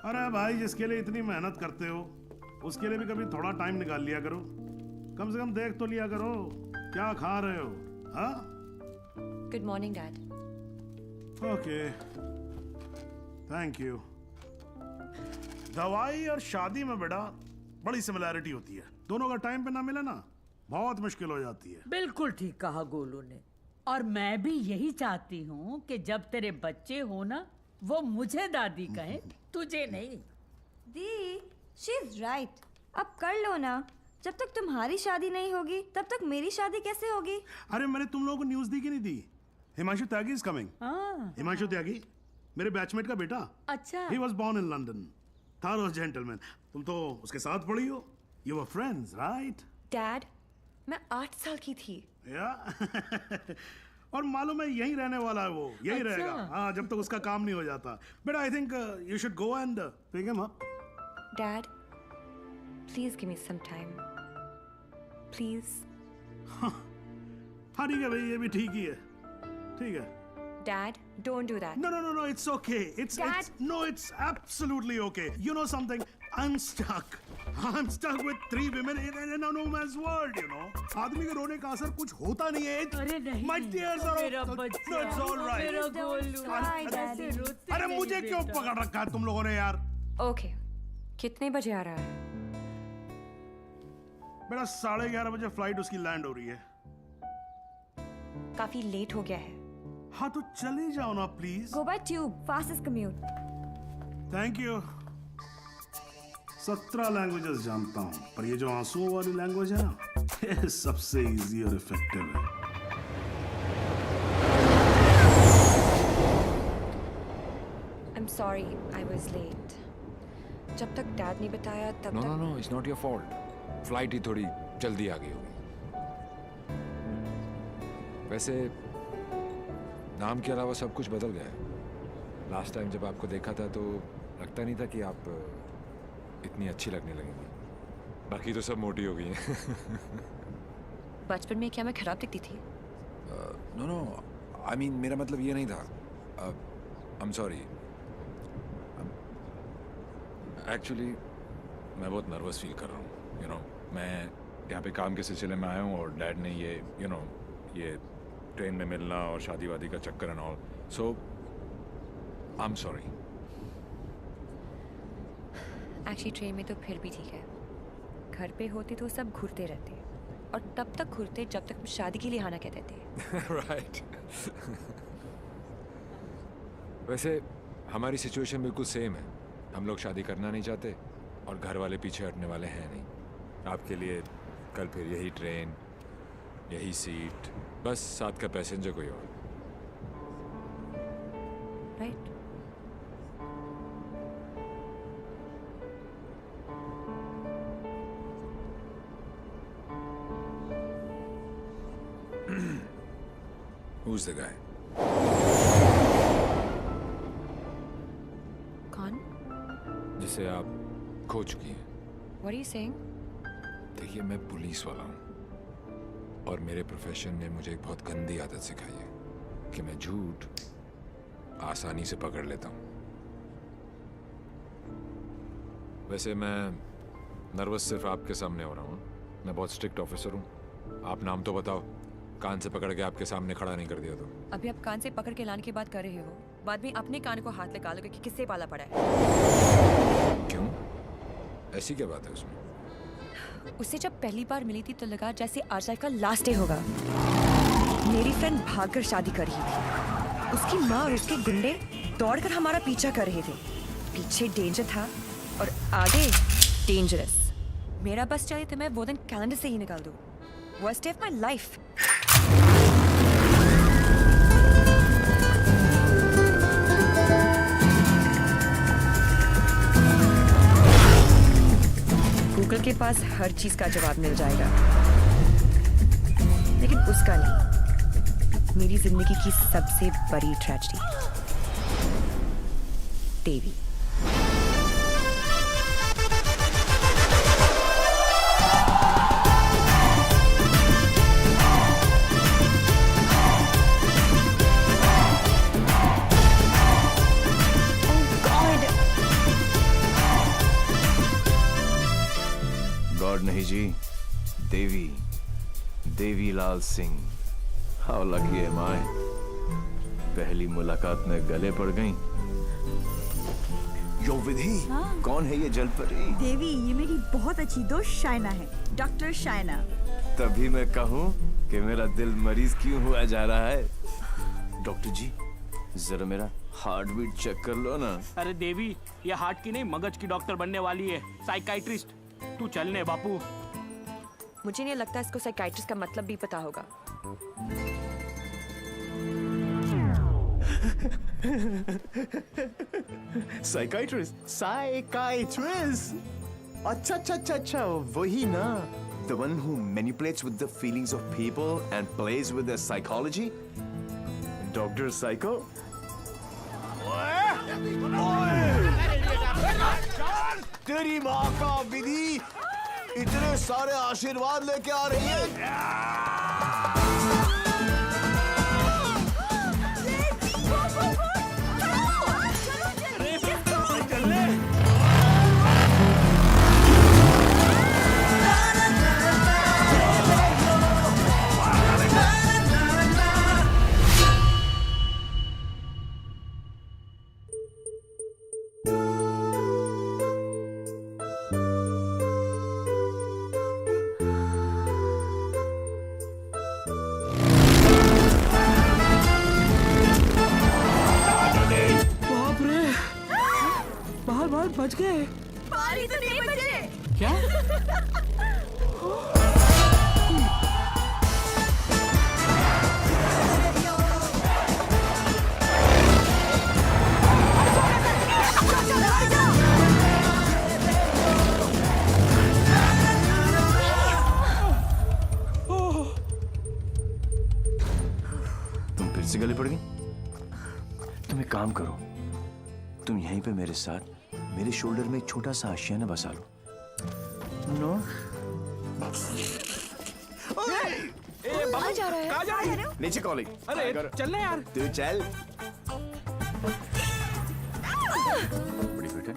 अरे भाई, जिसके लिए इतनी मेहनत करते हो उसके लिए भी कभी थोड़ा टाइम निकाल लिया करो। कम से कम देख तो लिया करो क्या खा रहे हो। हाँ, good morning dad. Okay, thank you. दवाई और शादी में बेटा बड़ी सिमिलैरिटी होती है। दोनों का टाइम पे ना मिले ना बहुत मुश्किल हो जाती है। बिल्कुल ठीक कहा गोलू ने। और मैं भी यही चाहती हूँ कि जब तेरे बच्चे हो ना, वो मुझे दादी कहें, तुझे नहीं। दी, शी इज राइट। अब कर लो ना। जब तक तुम्हारी शादी नहीं होगी तब तक मेरी शादी कैसे होगी? अरे मैंने तुम लोगों को न्यूज दी कि नहीं दी? Himanshu Tyagi is coming. हिमांशु त्यागी मेरे बैचमेट का बेटा। अच्छा। He was born in London. Thorough gentleman. तुम तो उसके साथ पढ़ी हो। You were friends right? Dad, मैं 8 साल की थी। या और मालूम है यहीं रहने वाला है वो, यहीं अच्छा। रहेगा। हाँ, जब तक उसका काम नहीं हो जाता। बेटा I think you should go and pick him up. Dad, please give me some time, please. हाँ ठीक है भाई, ये भी ठीक ही है। ठीक है। Dad, don't do that. No, it's okay. It's absolutely okay. You know something? I'm stuck with 3 women in a no man's world, you know. आदमी के रोने का असर कुछ होता नहीं है। अरे नहीं, My tears are मेरा all... बच्चा, No, it's all right. मेरा गोलू। cry, ऐसे Daddy. रोते अरे नहीं मुझे क्यों बेटा। पकड़ रखा है तुम लोगों ने यार? ओके, कितने बजे आ रहा है? बेटा 11:30 बजे फ्लाइट उसकी लैंड हो रही है। काफी लेट हो गया है। हाँ तो चले जाओ ना please. Go by tube, fastest commute. Thank you. 17 languages जानता हूँ, पर ये जो आंसुओं वाली लैंग्वेज है ना, ये सबसे इजी और इफेक्टिव है। I'm sorry, I was late. जब तक डैड नहीं बताया तब तक। No, it's not your fault. Flight ही थोड़ी जल्दी आ गई होगी। वैसे नाम के अलावा सब कुछ बदल गया है। लास्ट टाइम जब आपको देखा था तो लगता नहीं था कि आप इतनी अच्छी लगने लगेंगी। बाकी तो सब मोटी हो गई हैं। बचपन में क्या मैं खराब दिखती थी? नो, आई मीन मेरा मतलब ये नहीं था। I am sorry. एक्चुअली मैं बहुत नर्वस फील कर रहा हूँ। यू नो, मैं यहाँ पे काम के सिलसिले में आया हूँ और डैड ने ये ये ट्रेन में मिलना और शादी वादी का चक्कर and all, so I am sorry. Actually train में तो फिर भी ठीक है। घर पे होते तो सब घूरते रहते, और तब तक घूरते जब तक शादी के लिए हाँ ना कहते थे। राइट। वैसे हमारी सिचुएशन बिल्कुल सेम है। हम लोग शादी करना नहीं चाहते और घर वाले पीछे हटने वाले हैं नहीं। आपके लिए कल फिर यही ट्रेन, यही सीट, बस साथ का पैसेंजर कोई और। राइट? Who's the guy? कौन? जिसे आप खो चुकी हैं। What are you saying? देखिए, मैं पुलिस वाला हूँ और मेरे प्रोफेशन ने मुझे एक बहुत गंदी आदत सिखाई है कि मैं झूठ आसानी से पकड़ लेता हूँ। वैसे मैं नर्वस सिर्फ आपके सामने हो रहा हूँ। मैं बहुत स्ट्रिक्ट ऑफिसर हूँ। आप नाम तो बताओ, कान से पकड़ के आपके सामने खड़ा नहीं कर दिया तो। अभी आप कान से पकड़ के लाने की बात कर रहे हो, बाद में अपने कान को हाथ लगा लोगे कि किससे पाला पड़ा है। क्यों? ऐसी क्या बात है उसमें? उससे जब पहली बार मिली थी तो लगा जैसे आज लाइफ का लास्ट डे होगा। मेरी फ्रेंड भागकर शादी कर रही थी। उसकी माँ और उसके गुंडे दौड़कर हमारा पीछा कर रहे थे। पीछे डेंजर था और आगे डेंजरस। मेरा बस चले तो मैं वो दिन कैलेंडर से ही निकाल दूँ। Worst day of my life. Google के पास हर चीज का जवाब मिल जाएगा, लेकिन उसका नहीं। मेरी जिंदगी की सबसे बड़ी ट्रेजेडी, देवी। Oh God! नहीं जी, Devi Lal Singh. How lucky M आई, पहली मुलाकात में गले पड़ गई। यो विधि, कौन है ये जलपरी? देवी, ये मेरी बहुत अच्छी दोस्त शाइना है, डॉक्टर शाइना। तभी मैं कहूँ कि मेरा दिल मरीज क्यों हुआ जा रहा है। डॉक्टर जी, जरा मेरा हार्ट बीट चेक कर लो ना। अरे देवी, ये हार्ट की नहीं मगज की डॉक्टर बनने वाली है, साइकाइट्रिस्ट। तू चलने बापू। मुझे नहीं लगता इसको साइकाइट्रिस्ट का मतलब भी पता होगा। साइकाइट्रिस्ट? अच्छा, वही ना। The one who manipulates with the feelings of people and plays with their psychology? Dr. Psycho? तेरी माँ का विधि इतने सारे आशीर्वाद लेके आ रही है। बच गए। बाली तो नहीं बचे। क्या? तुम फिर से गले पड़ गई? तुम एक काम करो, तुम यहीं पे मेरे साथ मेरे शोल्डर में एक छोटा सा आशियाना बसा लो। नो? कहाँ जा रहा है? कहाँ जा रही है? नीचे कॉलिंग। अरे चलना यार। तू चल। बड़ी बेटे।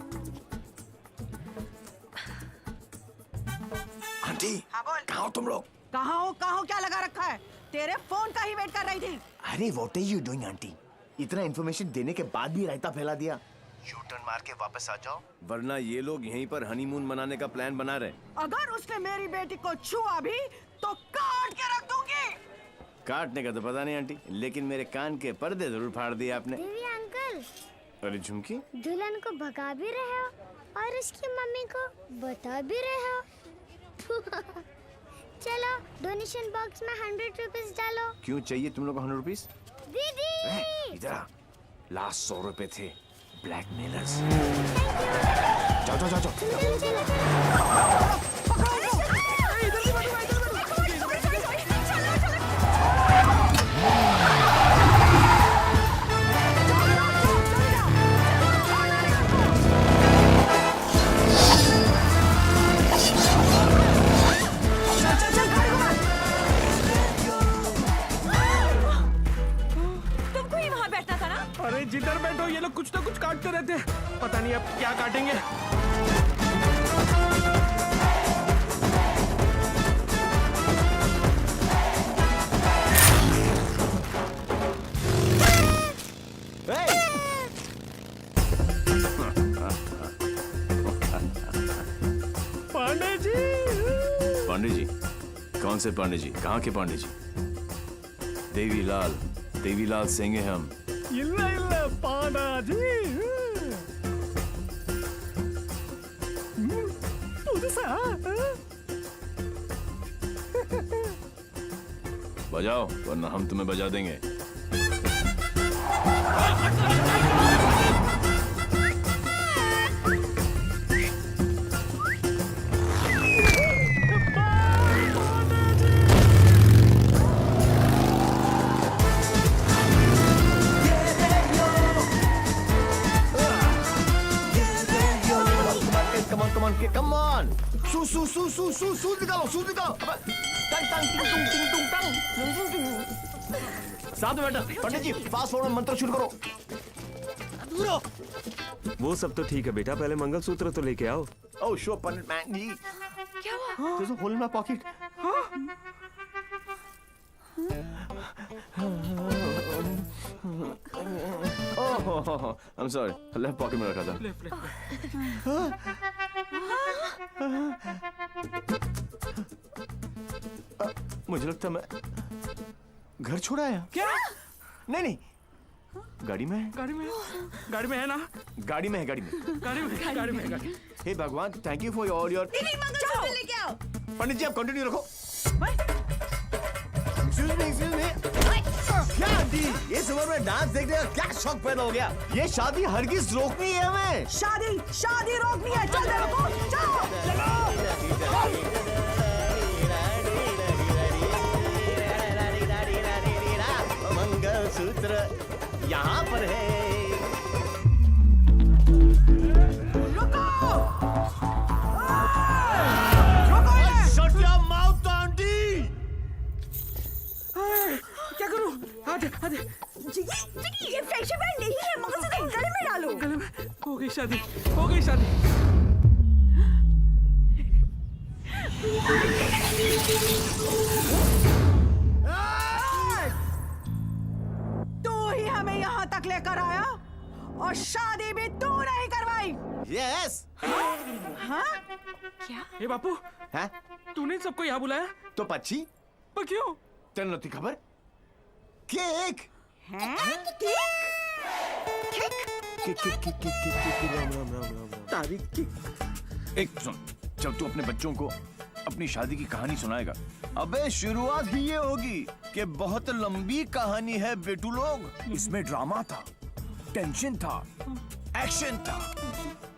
आंटी, कहाँ हो तुम लोग? कहाँ हो क्या लगा रखा है? तेरे फोन का ही वेट कर रही थी। अरे what are you doing aunty? इतना इन्फॉर्मेशन देने के बाद भी रायता फैला दिया। यू टर्न मार के वापस आ जाओ, वरना ये लोग यहीं पर हनीमून मनाने का प्लान बना रहे। अगर उसने मेरी बेटी को छुआ भी तो काट के रख दूंगी। काटने का तो पता नहीं आंटी, लेकिन मेरे कान के पर्दे जरूर फाड़ दिए आपने। देवी अंकल, अरे झुमकी, दुल्हन को भगा भी रहे हो और उसकी मम्मी को बता भी रहे हो। चलो डोनेशन बॉक्स में 100 रुपीस डालो। क्यों चाहिए तुम लोग को 100 रुपीस? दीदी इधर आ, लास्ट 100 रुपए थे। ब्लैकमेलर्स। जाओ जाओ जाओ जाओ। चलो चलो। तुमको ही वहाँ बैठना था ना? अरे जिधर बैठो ये लोग कुछ ना कुछ काटते रहते हैं। पता नहीं अब क्या काटेंगे। पांडे जी। पांडे जी? कौन से पांडे जी? कहाँ के पांडे जी? देवीलाल सिंह हैं हम। इल्ला इल्ला पांडा जी। बजाओ, वरना हम तुम्हें बजा देंगे। Come on! सूज निकालो! टंग टंग टिंग टुंग टिंग टुंग टंग। साथ में बैठा। पंडित जी, फास्ट फॉरवर्ड मंत्र शुरू करो। वो सब तो ठीक है बेटा, पहले मंगलसूत्र तो लेके आओ। ओह शो पंडित मैन जी, क्या हुआ? There's a hole in my pocket. Oh, I'm sorry. Left pocket में रखा था. मुझे लगता मैं घर छोड़ आया. क्या? नहीं. गाड़ी में है. गाड़ी में है ना? गाड़ी में है. गाड़ी में हे भगवान, thank you for all your. लेके आओ। पंडित जी आप कंटिन्यू रखो. Excuse me. क्या आंटी, ये उम्र में डांस देखने का क्या शौक पैदा हो गया? ये शादी हरगिज रोकनी है हमें. शादी रोकनी है। चल दे रुको, मंगलसूत्र यहाँ पर है. Shut your mouth, aunty. क्या करूं? आधे ये फ्रेशर बैंड नहीं है, मगर से गले में डालो. गले में. हो गई शादी. तू ही हमें यहाँ तक लेकर आया और शादी भी तू नहीं करवाई. Yes. हाँ? ए बापू, हैं? तूने सबको यहाँ बुलाया? तो पक्षी पर क्यों? तेरे नती खबर? केक. हैं? एक सुन, जब तू अपने बच्चों को अपनी शादी की कहानी सुनाएगा, अबे शुरुआत ही ये होगी कि बहुत लंबी कहानी है बेटू लोग. इसमें ड्रामा था, टेंशन था, एक्शन था.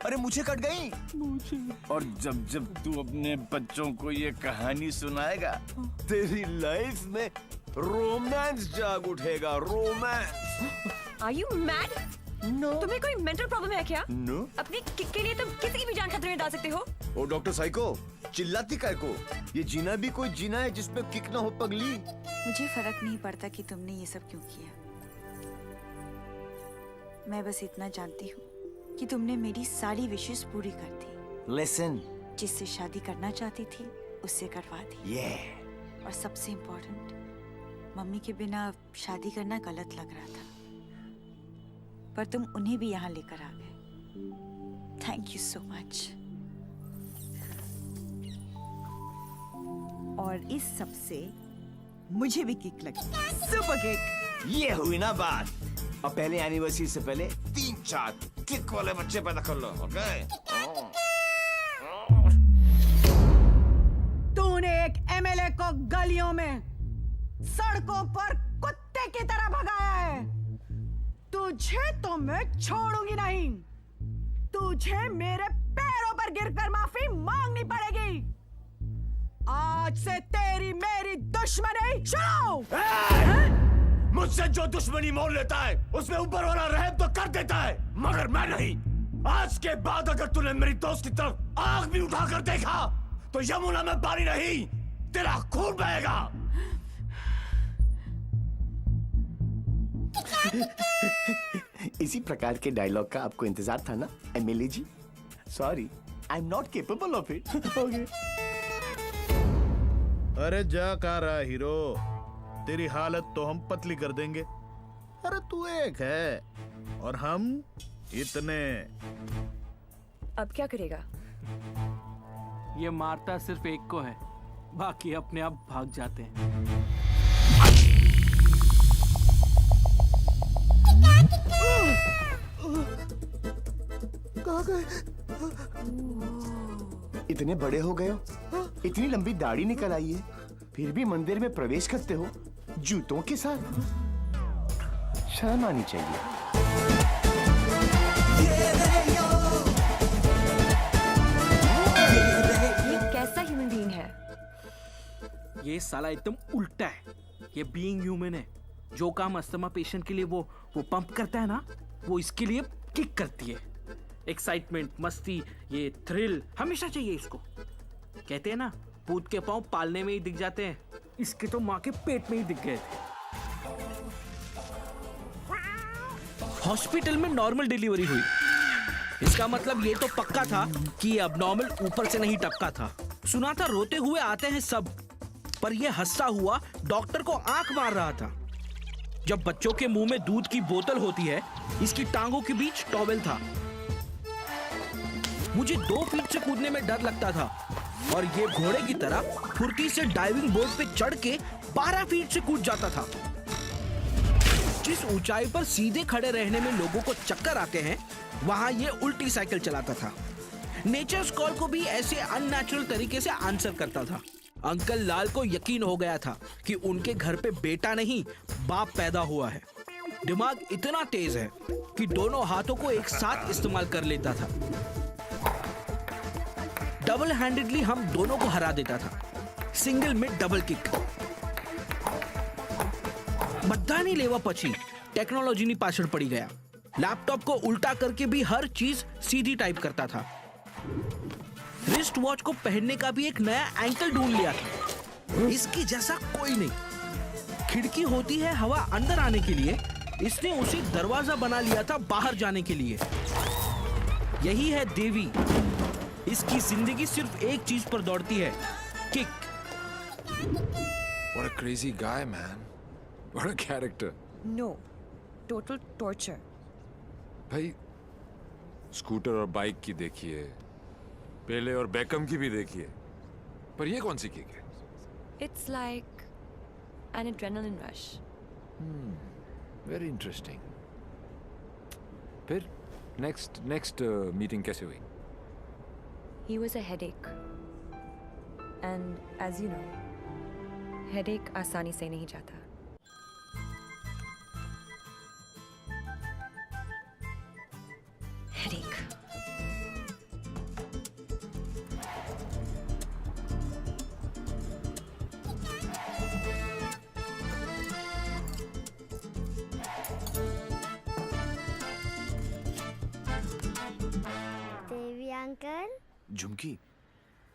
अरे मुझे कट गई. और जब तू अपने बच्चों को ये कहानी सुनाएगा, तेरी लाइफ में रोमांस जाग उठेगा. Romance. Are you mad? No. तुम्हें कोई मेंटल प्रॉब्लम है क्या? नो. अपनी किक के लिए तुम किसी की भी जान खतरे में डाल सकते हो. ओ डॉक्टर साइको, चिल्लाती काय को? ये जीना भी कोई जीना है जिसमें किक ना हो पगली. मुझे फर्क नहीं पड़ता कि तुमने ये सब क्यों किया. मैं बस इतना जानती हूँ कि तुमने मेरी सारी विशेष पूरी कर दी. लिसन. जिससे शादी करना चाहती थी उससे करवा दी. और सबसे इम्पोर्टेंट, मम्मी के बिना शादी करना गलत लग रहा था, पर तुम उन्हें भी यहाँ लेकर आ गए. Thank you so much. और इस सब से मुझे भी किक लगी. Super kick. ये हुई ना बात. और पहले एनिवर्सरी से पहले 3-4 किक वाले बच्चे पैदा कर लो. ओके. तूने एक एमएलए को गलियों में, सड़कों पर कुत्ते की तरह भगाया है. तुझे तो मैं छोड़ूंगी नहीं. तुझे मेरे पैरों पर गिरकर माफी मांगनी पड़ेगी. आज से तेरी मेरी दुश्मनी शुरू. मुझसे जो दुश्मनी मोल लेता है उसमें ऊपर वाला रहम तो कर देता है, मगर मैं नहीं. आज के बाद अगर तूने मेरी दोस्त की तरफ आंख भी उठाकर देखा तो यमुना में पानी नहीं, तेरा खून बहेगा. इसी प्रकार के डायलॉग का आपको इंतजार था ना MLA ji? Sorry, I am not capable of it. अरे जा कहाँ रहा हीरो, तेरी हालत तो हम पतली कर देंगे. अरे तू एक है और हम इतने. अब क्या करेगा? ये मारता सिर्फ एक को है, बाकी अपने आप भाग जाते हैं. कहाँ गए? इतने बड़े हो गए हो, इतनी लंबी दाढ़ी निकल आई है, फिर भी मंदिर में प्रवेश करते हो जूतों के साथ. शर्म आनी चाहिए. ये कैसा ह्यूमन बीइंग है? ये साला एकदम उल्टा है. ये बीइंग ह्यूमन है. जो काम अस्थमा पेशेंट के लिए वो पंप करता है ना, वो इसके लिए किक करती है. एक्साइटमेंट, मस्ती, ये थ्रिल हमेशा चाहिए इसको. कहते हैं ना, भूत के पांव पालने में ही दिख जाते हैं. इसके तो माँ के पेट में ही दिख गए थे. हॉस्पिटल में नॉर्मल डिलीवरी हुई. इसका मतलब ये तो पक्का था कि ये अबनॉर्मल ऊपर से नहीं टपका था. सुना था रोते हुए आते हैं सब, पर यह हंसता हुआ डॉक्टर को आंख मार रहा था। जब बच्चों के मुंह में दूध की बोतल होती है, इसकी टांगों के बीच टॉवेल था। मुझे 2 फीट से कूदने में डर लगता था और ये घोड़े की तरह फुर्ती से डाइविंग बोर्ड पे चढ़ के 12 फीट से कूद जाता था। जिस ऊंचाई पर सीधे खड़े रहने में लोगों को चक्कर आते हैं, वहां ये उल्टी साइकिल चलाता था। नेचर्स कॉल को भी ऐसे अननेचुरल तरीके से आंसर करता था। अंकल लाल को यकीन हो गया था कि उनके घर पे बेटा नहीं बाप पैदा हुआ है। दिमाग इतना तेज है कि दोनों हाथों को एक साथ इस्तेमाल कर लेता था। डबल हैंडेडली हम दोनों को हरा देता था, सिंगल में डबल किक। બધાની લેવા પછી ટેકનોલોજીની પાછળ પડી ગયા। लैपटॉप को उल्टा करके भी हर चीज सीधी टाइप करता था। रिस्ट वॉच को पहनने का भी एक नया एंकल ढूंढ लिया था, इसकी जैसा कोई नहीं। खिड़की होती है हवा अंदर आने के लिए, इसने उसे दरवाजा बना लिया था बाहर जाने के लिए। यही है देवी, इसकी जिंदगी सिर्फ एक चीज पर दौड़ती है, kick. What a crazy guy, man. What a character. No, total torture. भाई स्कूटर और बाइक की देखिए, पेले और बेकम की भी देखिए, पर ये कौन सी किक है? It's like an adrenaline rush. Very interesting. फिर next meeting कैसे हुई? He was a headache. And as you know, headache आसानी से नहीं जाता। Headache. देवी अंकल। झुमकी,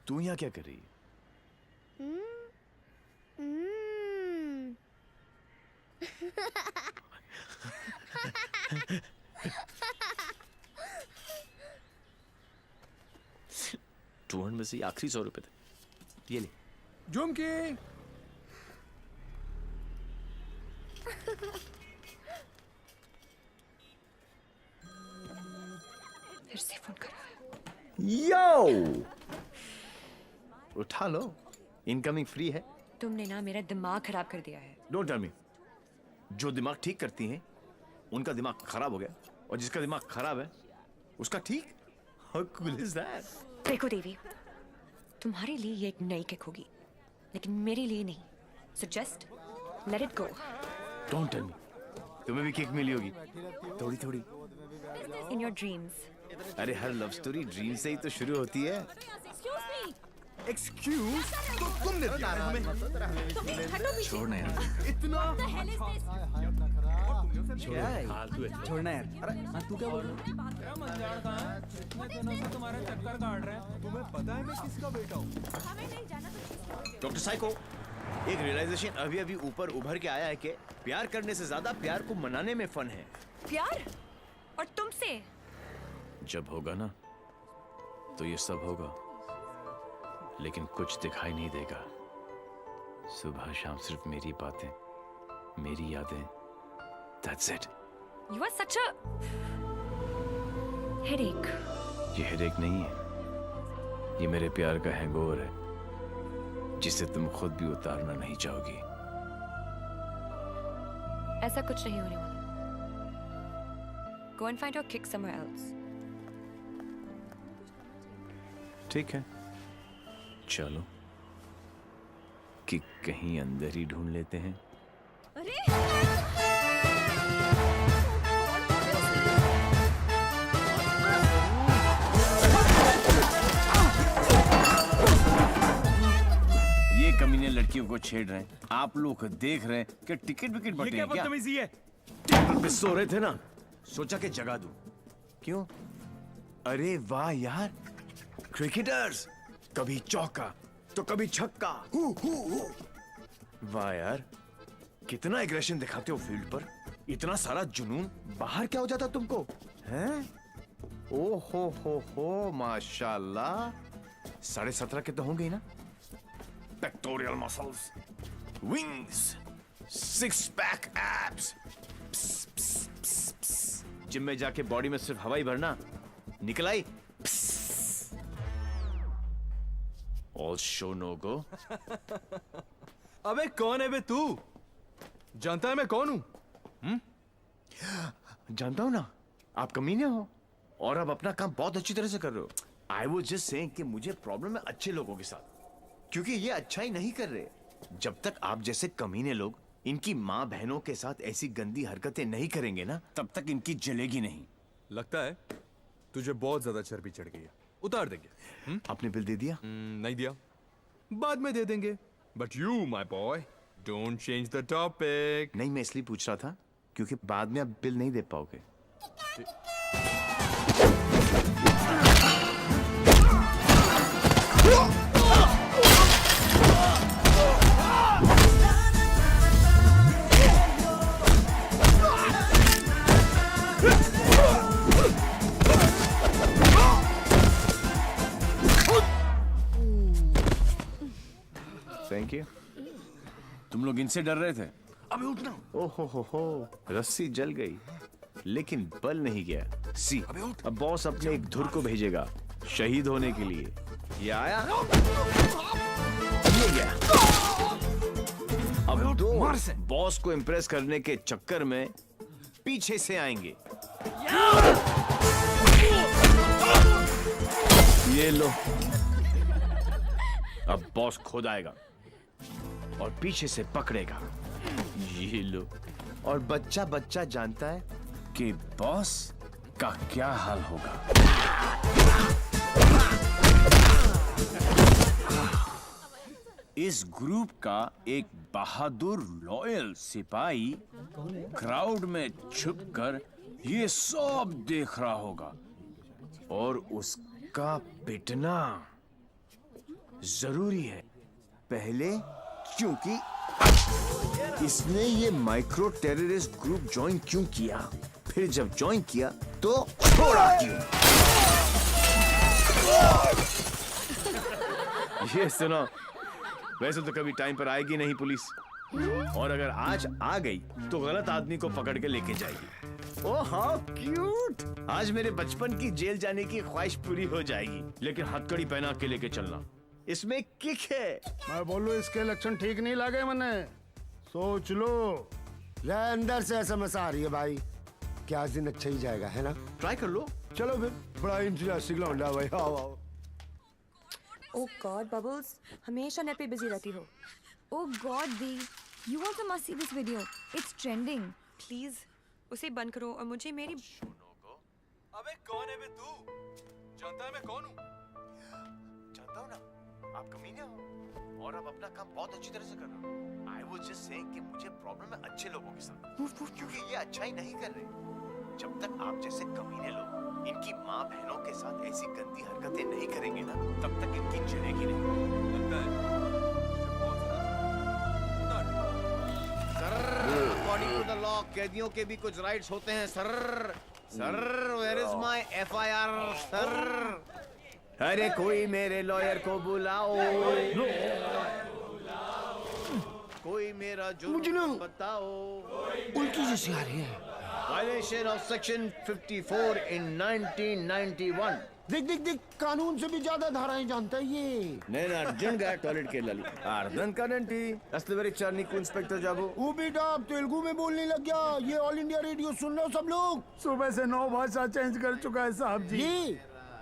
तू यहाँ क्या कर रही है? टूर में से आखिरी 100 रुपए थे, ये ले। झुमकी, फिर से फोन करा। यो, उठा लो, इनकमिंग फ्री है। तुमने ना मेरा दिमाग खराब कर दिया है। Don't tell me. जो दिमाग ठीक करती हैं, उनका दिमाग खराब हो गया, और जिसका दिमाग खराब है उसका ठीक। How cool is that? देखो देवी, तुम्हारे लिए ये एक नई किक होगी, लेकिन मेरे लिए नहीं। So just let it go. Don't tell me. तुम्हें भी किक मिली होगी, थोड़ी थोड़ी। In your dreams. अरे हर लव स्टोरी ड्रीम से ही तो शुरू होती है। एक्सक्यूज, तो तुमने दिया हमें। छोड़ना यार। इतना छोड़ना यार। अरे हाँ, तू क्या बोल रहा है? डॉक्टर साइको, एक रियलाइजेशन अभी अभी ऊपर उभर के आया है कि प्यार करने से ज्यादा प्यार को मनाने में फन है। प्यार? और तुमसे? जब होगा ना, तो ये सब होगा, लेकिन कुछ दिखाई नहीं देगा। सुबह शाम सिर्फ मेरी बातें, मेरी यादें। That's it. You are such a headache. ये हेडेक नहीं है, ये मेरे प्यार का हैंगओवर है, जिसे तुम खुद भी उतारना नहीं चाहोगी। ऐसा कुछ नहीं होने वाला। Go and find your kick somewhere else. ठीक है, चलो किक कहीं अंदर ही ढूंढ लेते हैं। ये कमीने लड़कियों को छेड़ रहे हैं, आप लोग देख रहे हैं कि टिकट विकेट बटे हैं क्या? है? टेबल पे सो रहे थे ना, सोचा कि जगा दूं। क्यों? अरे वाह यार, क्रिकेटर्स, कभी चौका तो कभी छक्का। वाह यार, कितना एग्रेशन दिखाते हो फील्ड पर, इतना सारा जुनून। बाहर क्या हो जाता तुमको, हैं? ओ हो, माशाल्लाह। 17.5 के तो होंगे ही ना। Pectoral muscles, wings, 6 pack abs. Gym में जाके बॉडी में सिर्फ हवा ही भरना, निकल आई। ऑल शो नो गो। अबे कौन है बे तू? जानता है मैं कौन हूं? जानता हूं ना, आप कमीने हो और आप अपना काम बहुत अच्छी तरह से कर रहे हो। आई वॉज जस्ट सेइंग कि मुझे प्रॉब्लम है अच्छे लोगों के साथ, क्योंकि ये अच्छा ही नहीं कर रहे। जब तक आप जैसे कमीने लोग इनकी माँ बहनों के साथ ऐसी गंदी हरकतें नहीं करेंगे ना, तब तक इनकी जलेगी नहीं। लगता है तुझे बहुत ज्यादा चर्बी चढ़ गई है, उतार देंगे। आपने बिल दे दिया? नहीं दिया, बाद में दे देंगे। But you my boy don't change the topic. नहीं, मैं इसलिए पूछ रहा था क्योंकि बाद में आप बिल नहीं दे पाओगे। Thank you. तुम लोग इनसे डर रहे थे? अबे उठना। ओहो, रस्सी जल गई लेकिन बल नहीं गया। सी, अब बॉस अपने एक धुर को भेजेगा शहीद होने के लिए। ये आया, ये गया। अब दो बॉस को इम्प्रेस करने के चक्कर में पीछे से आएंगे। ये लो। अब बॉस खुद आएगा और पीछे से पकड़ेगा। ये लो। और बच्चा बच्चा जानता है कि बॉस का क्या हाल होगा। इस ग्रुप का एक बहादुर लॉयल सिपाही क्राउड में छुपकर ये सब देख रहा होगा और उसका पिटना जरूरी है। पहले क्योंकि इसने ये माइक्रो टेररिस्ट ग्रुप ज्वाइन क्यों किया, फिर जब ज्वाइन किया तो छोड़ा क्यों। ये सुनो, वैसे तो कभी टाइम पर आएगी नहीं पुलिस, और अगर आज आ गई तो गलत आदमी को पकड़ के लेके जाएगी। Oh how cute. आज मेरे बचपन की जेल जाने की ख्वाहिश पूरी हो जाएगी, लेकिन हथकड़ी पहना के लेके चलना। इसमें किक है। मैं बोलूं इसके लक्षण ठीक नहीं लगे मने। सोच लो। ये अंदर से एसएमएस आ रही है भाई, क्या दिन अच्छा ही जाएगा, है ना? ट्राई कर लो। चलो फिर, बड़ा इंटरेस्टिंग लौंडा भाई। आओ आओ। ओह गॉड बबल्स, हमेशा नेट पे बिजी रहती हो। Oh God, Dee, you also must see this video. It's trending. Please उसे बंद करो और मुझे मेरी अबे कौन है बे तू? जानता है मैं कौन हूँ? जानता हूँ ना, आप कमीने हो और आप अपना काम बहुत अच्छी तरह से कर रहे हो। आई वाज जस्ट सेइंग कि मुझे प्रॉब्लम है अच्छे लोगों के साथ, क्योंकि ये अच्छा ही नहीं कर रहे। जब तक आप जैसे कमीने लोग इनकी माँ बहनों के साथ ऐसी गंदी हरकतें नहीं करेंगे ना, तब तक इनकी जलेगी नहीं। लगता है अकॉर्डिंग टू द लॉ कैदियों के भी कुछ राइट्स होते हैं sir. Sir, where is my FIR sir? अरे कोई मेरे लॉयर को बुलाओ, कोई मेरा जुर्म बताओ। उल्टी जैसी आ रही है। Violation of section 54 in 1991। देख देख देख, कानून से भी ज्यादा धाराएं जानता है ये। నేను అర్జున్ గా టాయిలెట్ కి వెళ్ళాలి అర్థం కాదండి అసలు వెరీ చార్ నీకు ఇన్స్పెక్టర్ జాబు। वो बेटा अब तेलुगु में बोलने लग गया। ये ऑल इंडिया रेडियो सुन लो सब लोग। सुबह से 9 भाषा चेंज कर चुका है साहब जी। ये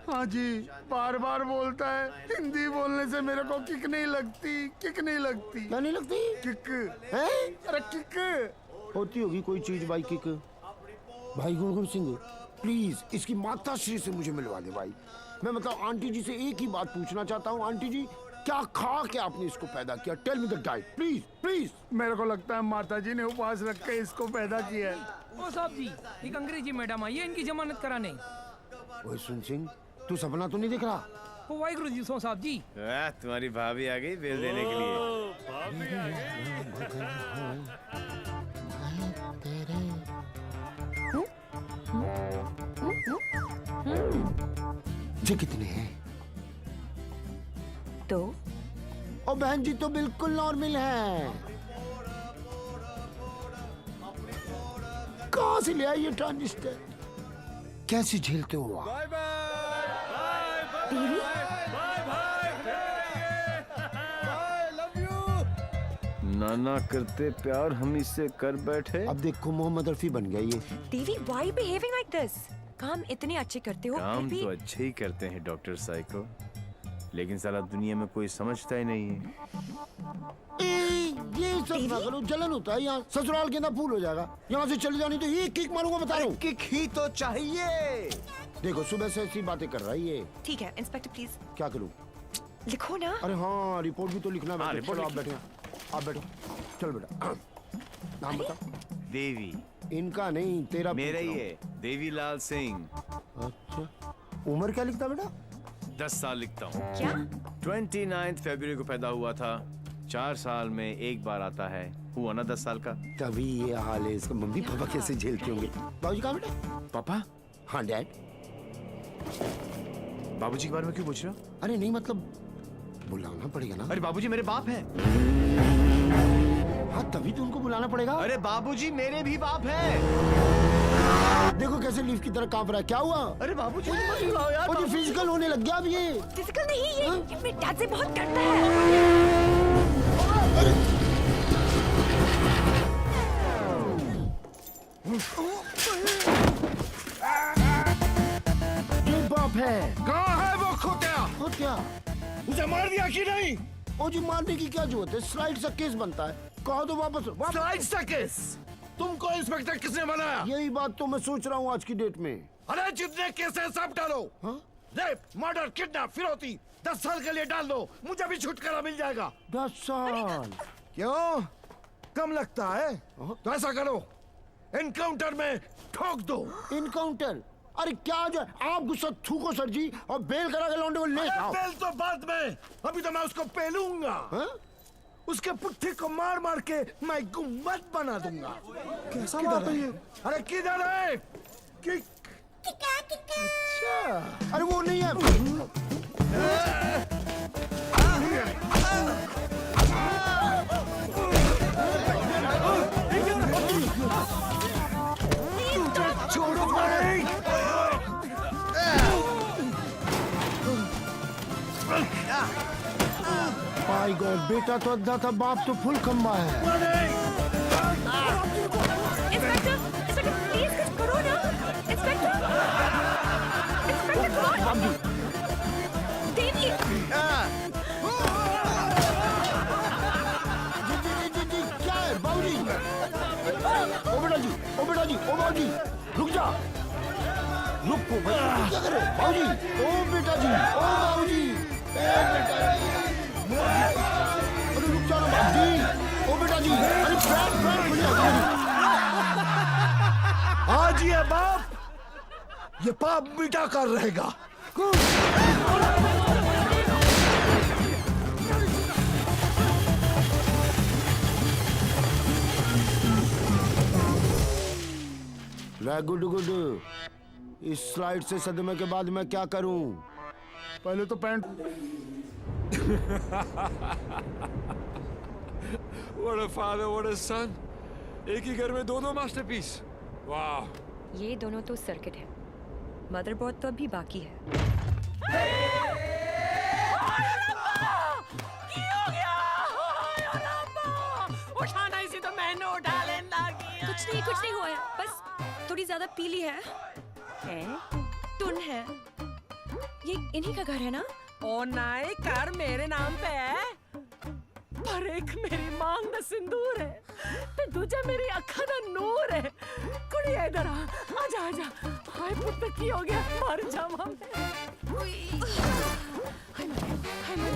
हाँ जी, बार बार बोलता है। हिंदी बोलने से मेरे को किक नहीं लगती, किक नहीं लगती। क्या नहीं लगती? किक है? अरे किक होती होगी कोई चीज भाई किक। भाई गुणगुण सिंह, प्लीज इसकी माता श्री से मुझे मिलवा दे भाई। मैं मतलब आंटी जी से एक ही बात पूछना चाहता हूँ। आंटी जी, क्या खा के आपने इसको पैदा किया? Tell me the diet please please. मेरे को लगता है माता जी ने उपवास रख के इसको पैदा किया है। ओ साहब जी, एक अंग्रेजी मैडम आई है इनकी जमानत कराने। ओए सुन सिंह, तू सपना तो नहीं देख रहा? ओ वाहिगुरु जी सो साहब जी। तुम्हारी भाभी आ गई बिल देने के लिए। ये कितने हैं? तो और बहन जी तो बिल्कुल नॉर्मल है। कहाँ से ले आई ये ट्रांजिस्टर? कैसे झेलते हो आप? नाना करते प्यार हम इससे कर बैठे। अब देखो मोहम्मद रफी बन गया ये। देवी व्हाई बिहेविंग लाइक दिस? काम इतने अच्छे करते हो काम फिर भी तो अच्छे ही करते हैं डॉक्टर साइको, लेकिन साला दुनिया में कोई समझता ही नहीं है। ये सब ना करो, जलन होता है यहाँ। ससुराल के अंदर फूल हो जाएगा। यहाँ से चले जानी तो एक किक मारूंगा, बता रहा हूँ। किक ही तो चाहिए। देखो सुबह से ऐसी बातें कर रहा है ये। ठीक है इंस्पेक्टर प्लीज क्या करूँ? लिखो ना। अरे हाँ, रिपोर्ट भी तो लिखना है। रिपोर्ट आप बैठे, आप बैठो। चल बेटा, नाम बता। देवी। इनका नहीं, तेरा मेरा ही है, देवीलाल सिंह। अच्छा, उम्र क्या लिखता बेटा? 10 साल लिखता हूँ। क्या? 29 फरवरी को पैदा हुआ था। 4 साल में एक बार आता है। हुआ ना 10 साल का। तभी ये हाल है इसका। मम्मी पापा कैसे झेलते होंगे? बाबूजी कहाँ बेटा? पापा? हाँ डैड। बाबूजी के बारे में क्यों पूछ रहे हो? अरे नहीं, मतलब बुलाना पड़ेगा ना। अरे बाबूजी मेरे बाप हैं। हाँ तभी तो उनको बुलाना पड़ेगा। अरे बाबूजी मेरे भी बाप हैं। देखो कैसे लीफ की तरह कांप रहा है। क्या हुआ? अरे बाबूजी मत बुलाओ यार। मुझे फिजिकल होने लग गया अब ये। फिजिकल नहीं, ये मेरे डैड से बहुत डरता है। ये बाप है। कहाँ है वो खोतिया? खोतिया? उसे मार दिया कि नहीं? ओ जी, मारने की क्या जरूरत है? स्लाइड सा केस बनता है। कहो तो वापस। स्लाइड सा केस? तुमको इंस्पेक्टर किसने बनाया? यही बात तो मैं सोच रहा हूँ आज की डेट में। अरे जितने केस है सब डालो। रेप, मर्डर, किडनैप, फिरौती 10 साल के लिए डाल दो। मुझे भी छुटकारा मिल जाएगा। 10 साल? क्यों? कम लगता है? तो ऐसा करो, एनकाउंटर में ठोक दो। एनकाउंटर? अरे क्या जो आप गुस्सा थूको सर जी, और बेल करा के लौंडे को ले आओ। बेल तो बाद में, अभी तो मैं उसको पेलूंगा। उसके पुट्ठी को मार मार के मैं गुम्बद बना दूंगा। कैसा बात है ये? अरे किधर है? अच्छा, अरे वो नहीं है। छोड़ो नहीं। माय गॉड, बेटा तो अद्धा था, बाप तो फुल खंबा है। इंस्पेक्टर, इंस्पेक्टर प्लीज कुछ करो ना। इंस्पेक्टर, इंस्पेक्टर कौन? देवी। जी, क्या है बाबूजी? ओ बेटा जी, ओ बेटा जी, ओ बाबूजी, रुक जा। रुको भाई, क्या करे बाबूजी? ओ बेटा जी, ओ बाबूजी, अरे रुक जाओ ना बाबूजी। ओ बेटा जी, अरे पैर खुल जाओ। आज ये बाप, ये पाप मिटा कर रहेगा। Good good. इस स्लाइड से सदमे के बाद मैं क्या करूं? पहले तो pant. What a father, what a son. एक ही घर में दो मास्टरपीस। वाह। ये दोनों तो सर्किट है, मदरबोर्ड तो अभी बाकी है। उठाना इसी तो मैंने उठा लेना। कुछ नहीं हुआ है, बस थोड़ी ज्यादा पीली है। टुन है। ये इन्हीं का घर है ना? ओ नाई, कार मेरे नाम पे है, पर एक मेरी मांग दा सिंदूर है, ते दूजा मेरी अखा दा नूर है। कुड़ी इधर आ, आजा आजा। हाय पुत्र की हो गया, मर जावा मैं। हाय मर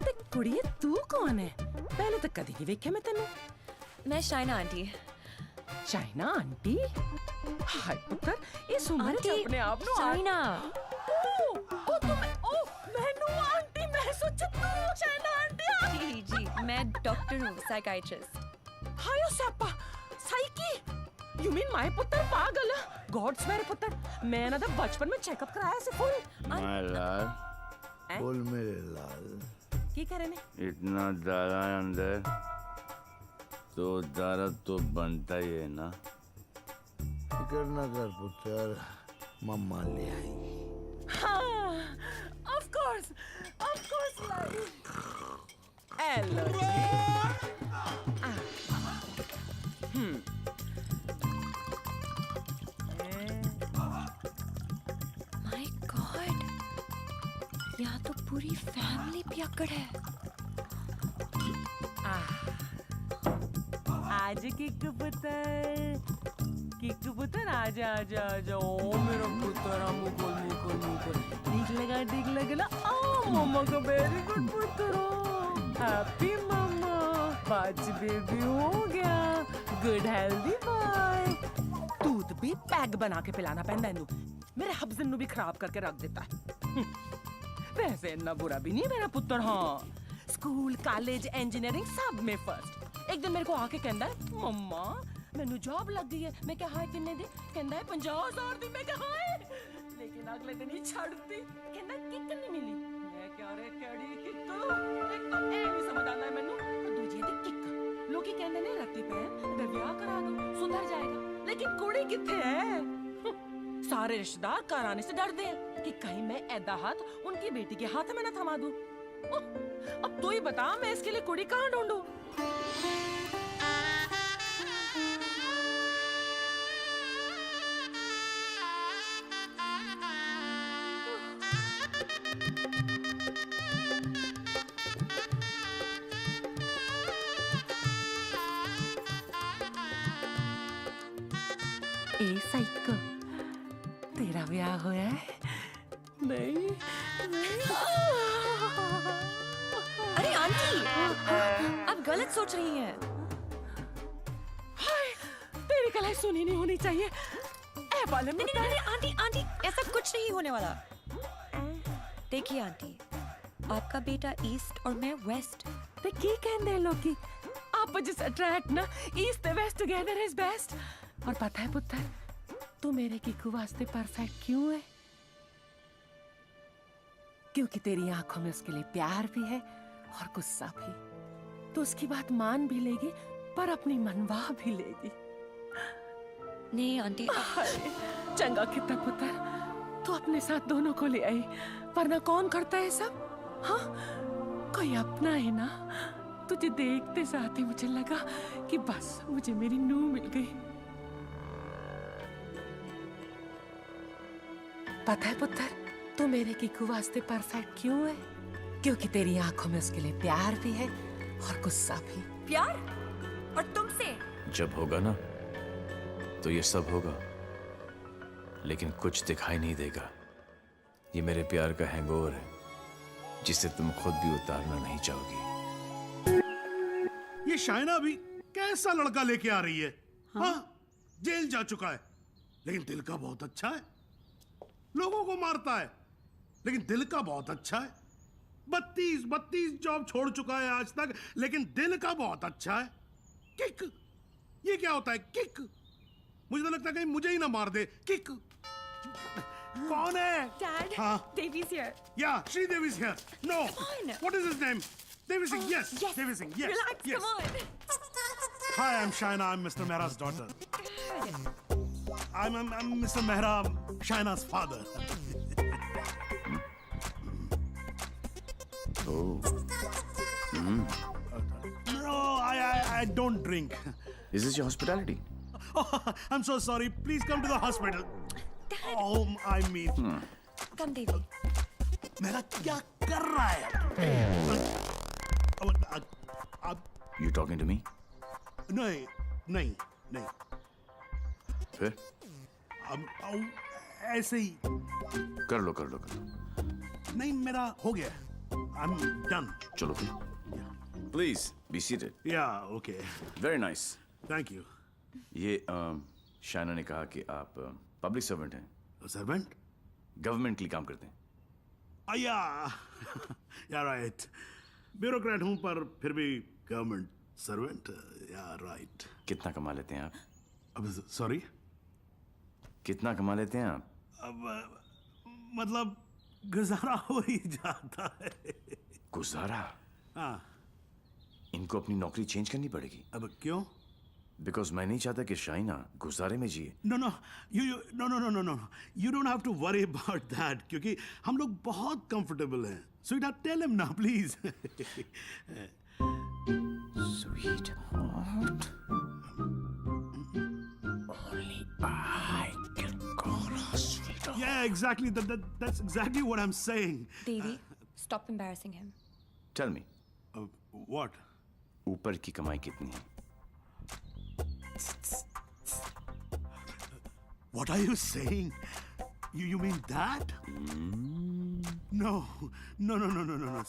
ते कुड़िए तू कौन है? पहले तो कदी नहीं वेख्या मैं तेनू। मैं शाइना आंटी। China aunty? हाय पुत्र, इस उम्र च अपने आप नु चाइना। ओ तुम ओ मैनू आंटी, मैं सोचा तू चाइना आंटी। जी, मैं डॉक्टर हूँ, साइकाइट्रिस्ट। हायो सप्पा, साइकी। यू मीन माय पुत्र पागल? गॉड्स मेरे पुत्र, मैं ना तो बचपन में चेकअप कराया से फुल। माय लाल, बोल मेरे लाल, की करे ने? इतना दारा अंदर तो दारा तो बनता ही है ना। फिक्र ना कर पुत्र, मम्मा ले आई। हाँ, of course lie. Hello my God, यहाँ तो पूरी फैमिली पियक्कड़ है। आज किक्कू पुत्र आजा आजा आजा। ओ मेरा पुत्र, मुकुल ठीक लगा ना। ओ मम्मा का वेरी गुड पुत्र, हैप्पी मम्मा, पांच बेबी हो गया, गुड हेल्दी बॉय। दूध भी पैक बना के पिलाना पैंदा है, मेरे हब्जन नु भी खराब करके रख देता है। वैसे इतना बुरा भी नहीं मेरा पुत्र। हाँ, स्कूल कॉलेज इंजीनियरिंग सब में फर्स्ट। एक दिन मेरे को आके कहता है, मम्मा मैनू जॉब लग गई है। मैं क्या हाय किन्ने दी? कहता है 50,000 दी। मैं क्या हाय, लेकिन अगले दिन ही छड़ दी। कहता किक नहीं मिली। मैं क्या रे केड़ी किक, एक तो ए नहीं समझ आना है मैनू, दूजी दी किक। लोग कहते ने रत्ती पैन ते ब्याह करा दो, सुधर जाएगा। लेकिन कुड़ी किथे है? सारे रिश्तेदार घर आने से डरते हैं कि कहीं मैं ऐदा हाथ उनकी बेटी के हाथ में न थमा दूं। अब तू ही बता, मैं इसके लिए कुड़ी कहाँ ढूंढूं? ए साइको, तेरा ब्याह हुआ है? नहीं। अरे आंटी, आप गलत सोच रही हैं। हाय, तेरी कलाई सुनी नहीं होनी चाहिए। ए बाले में नहीं, आंटी ऐसा कुछ नहीं होने वाला। देखिए आंटी, आपका बेटा ईस्ट और मैं वेस्ट। ते की कहंदे लोग की आपस अट्रैक्ट ना, ईस्ट ते वेस्ट टुगेदर इज बेस्ट। और पता है पुत्र, तू मेरे किकू वास्ते परफेक्ट क्यों है? क्योंकि तेरी आंखों में उसके लिए प्यार भी है और गुस्सा भी। तो उसकी बात मान भी लेगी, पर अपनी मनवा भी लेगी। नहीं आंटी, चंगा कितना पुत्र, तू अपने साथ दोनों को ले आई, वरना कौन करता है सब? हाँ, कोई अपना है ना। तुझे देखते साथ ही मुझे लगा कि बस मुझे मेरी नूह मिल गई। पता है पुत्र, तू मेरे किकू वास्ते परफेक्ट क्यों है? क्योंकि तेरी आंखों में उसके लिए प्यार भी है और गुस्सा भी। प्यार? और तुमसे? जब होगा ना तो ये सब होगा, लेकिन कुछ दिखाई नहीं देगा। ये मेरे प्यार का हैंगओवर है, जिसे तुम खुद भी उतारना नहीं चाहोगी। ये शाइना भी कैसा लड़का लेके आ रही है? हाँ, जेल जा चुका है, लेकिन दिल का बहुत अच्छा है। लोगों को मारता है, लेकिन दिल का बहुत अच्छा है। 32 जॉब छोड़ चुका है आज तक, लेकिन दिल का बहुत अच्छा है। किक, ये क्या होता है किक? मुझे तो लगता है कहीं मुझे ही ना मार दे। किक कौन है? Dad, हाँ, Devi's here. yeah, Sridevi's here. No, Come on. what is his name? Devi Singh. Yes, Devi Singh. Yes, Relax, yes. come on. Hi, I'm Shaina. I'm Mr. Mehra's daughter. I'm Mr. Mehra, Shaina's father. No, I don't drink. Is this your hospitality? Oh, I'm so sorry. Please come to the hospital. Dad. Oh, I mean. Come, Devi. मेरा क्या कर रहा है? You talking to me? नहीं. फिर? ऐसे ही. कर लो. नहीं, मेरा हो गया. I'm done. चलो फिर. Please be seated. Yeah, okay. Very nice. Thank you. ये शाइना ने कहा कि आप पब्लिक सर्वेंट हैं. Servant? गवर्नमेंट के लिए काम करते हैं. Yeah, right. ब्यूरोक्रेट हूँ, पर फिर भी गवर्नमेंट सर्वेंट. Yeah, right. कितना कमा लेते हैं आप? अब सॉरी, कितना कमा लेते हैं आप? अब मतलब गुजारा हो ही जाता है। गुजारा? हाँ। इनको अपनी नौकरी चेंज करनी पड़ेगी। अब क्यों? बिकॉज मैं नहीं चाहता कि शाइना गुजारे में जिए। No you don't have to worry about that, क्योंकि हम लोग बहुत कंफर्टेबल हैं। स्वीटहार्ट, टेल हिम ना please. Sweetheart, only I can call her sweetheart. Yeah, exactly. That's exactly what I'm saying. Devi, stop embarrassing him. Tell me. What? ऊपर की कमाई कितनी है? What are you saying? You mean that? No.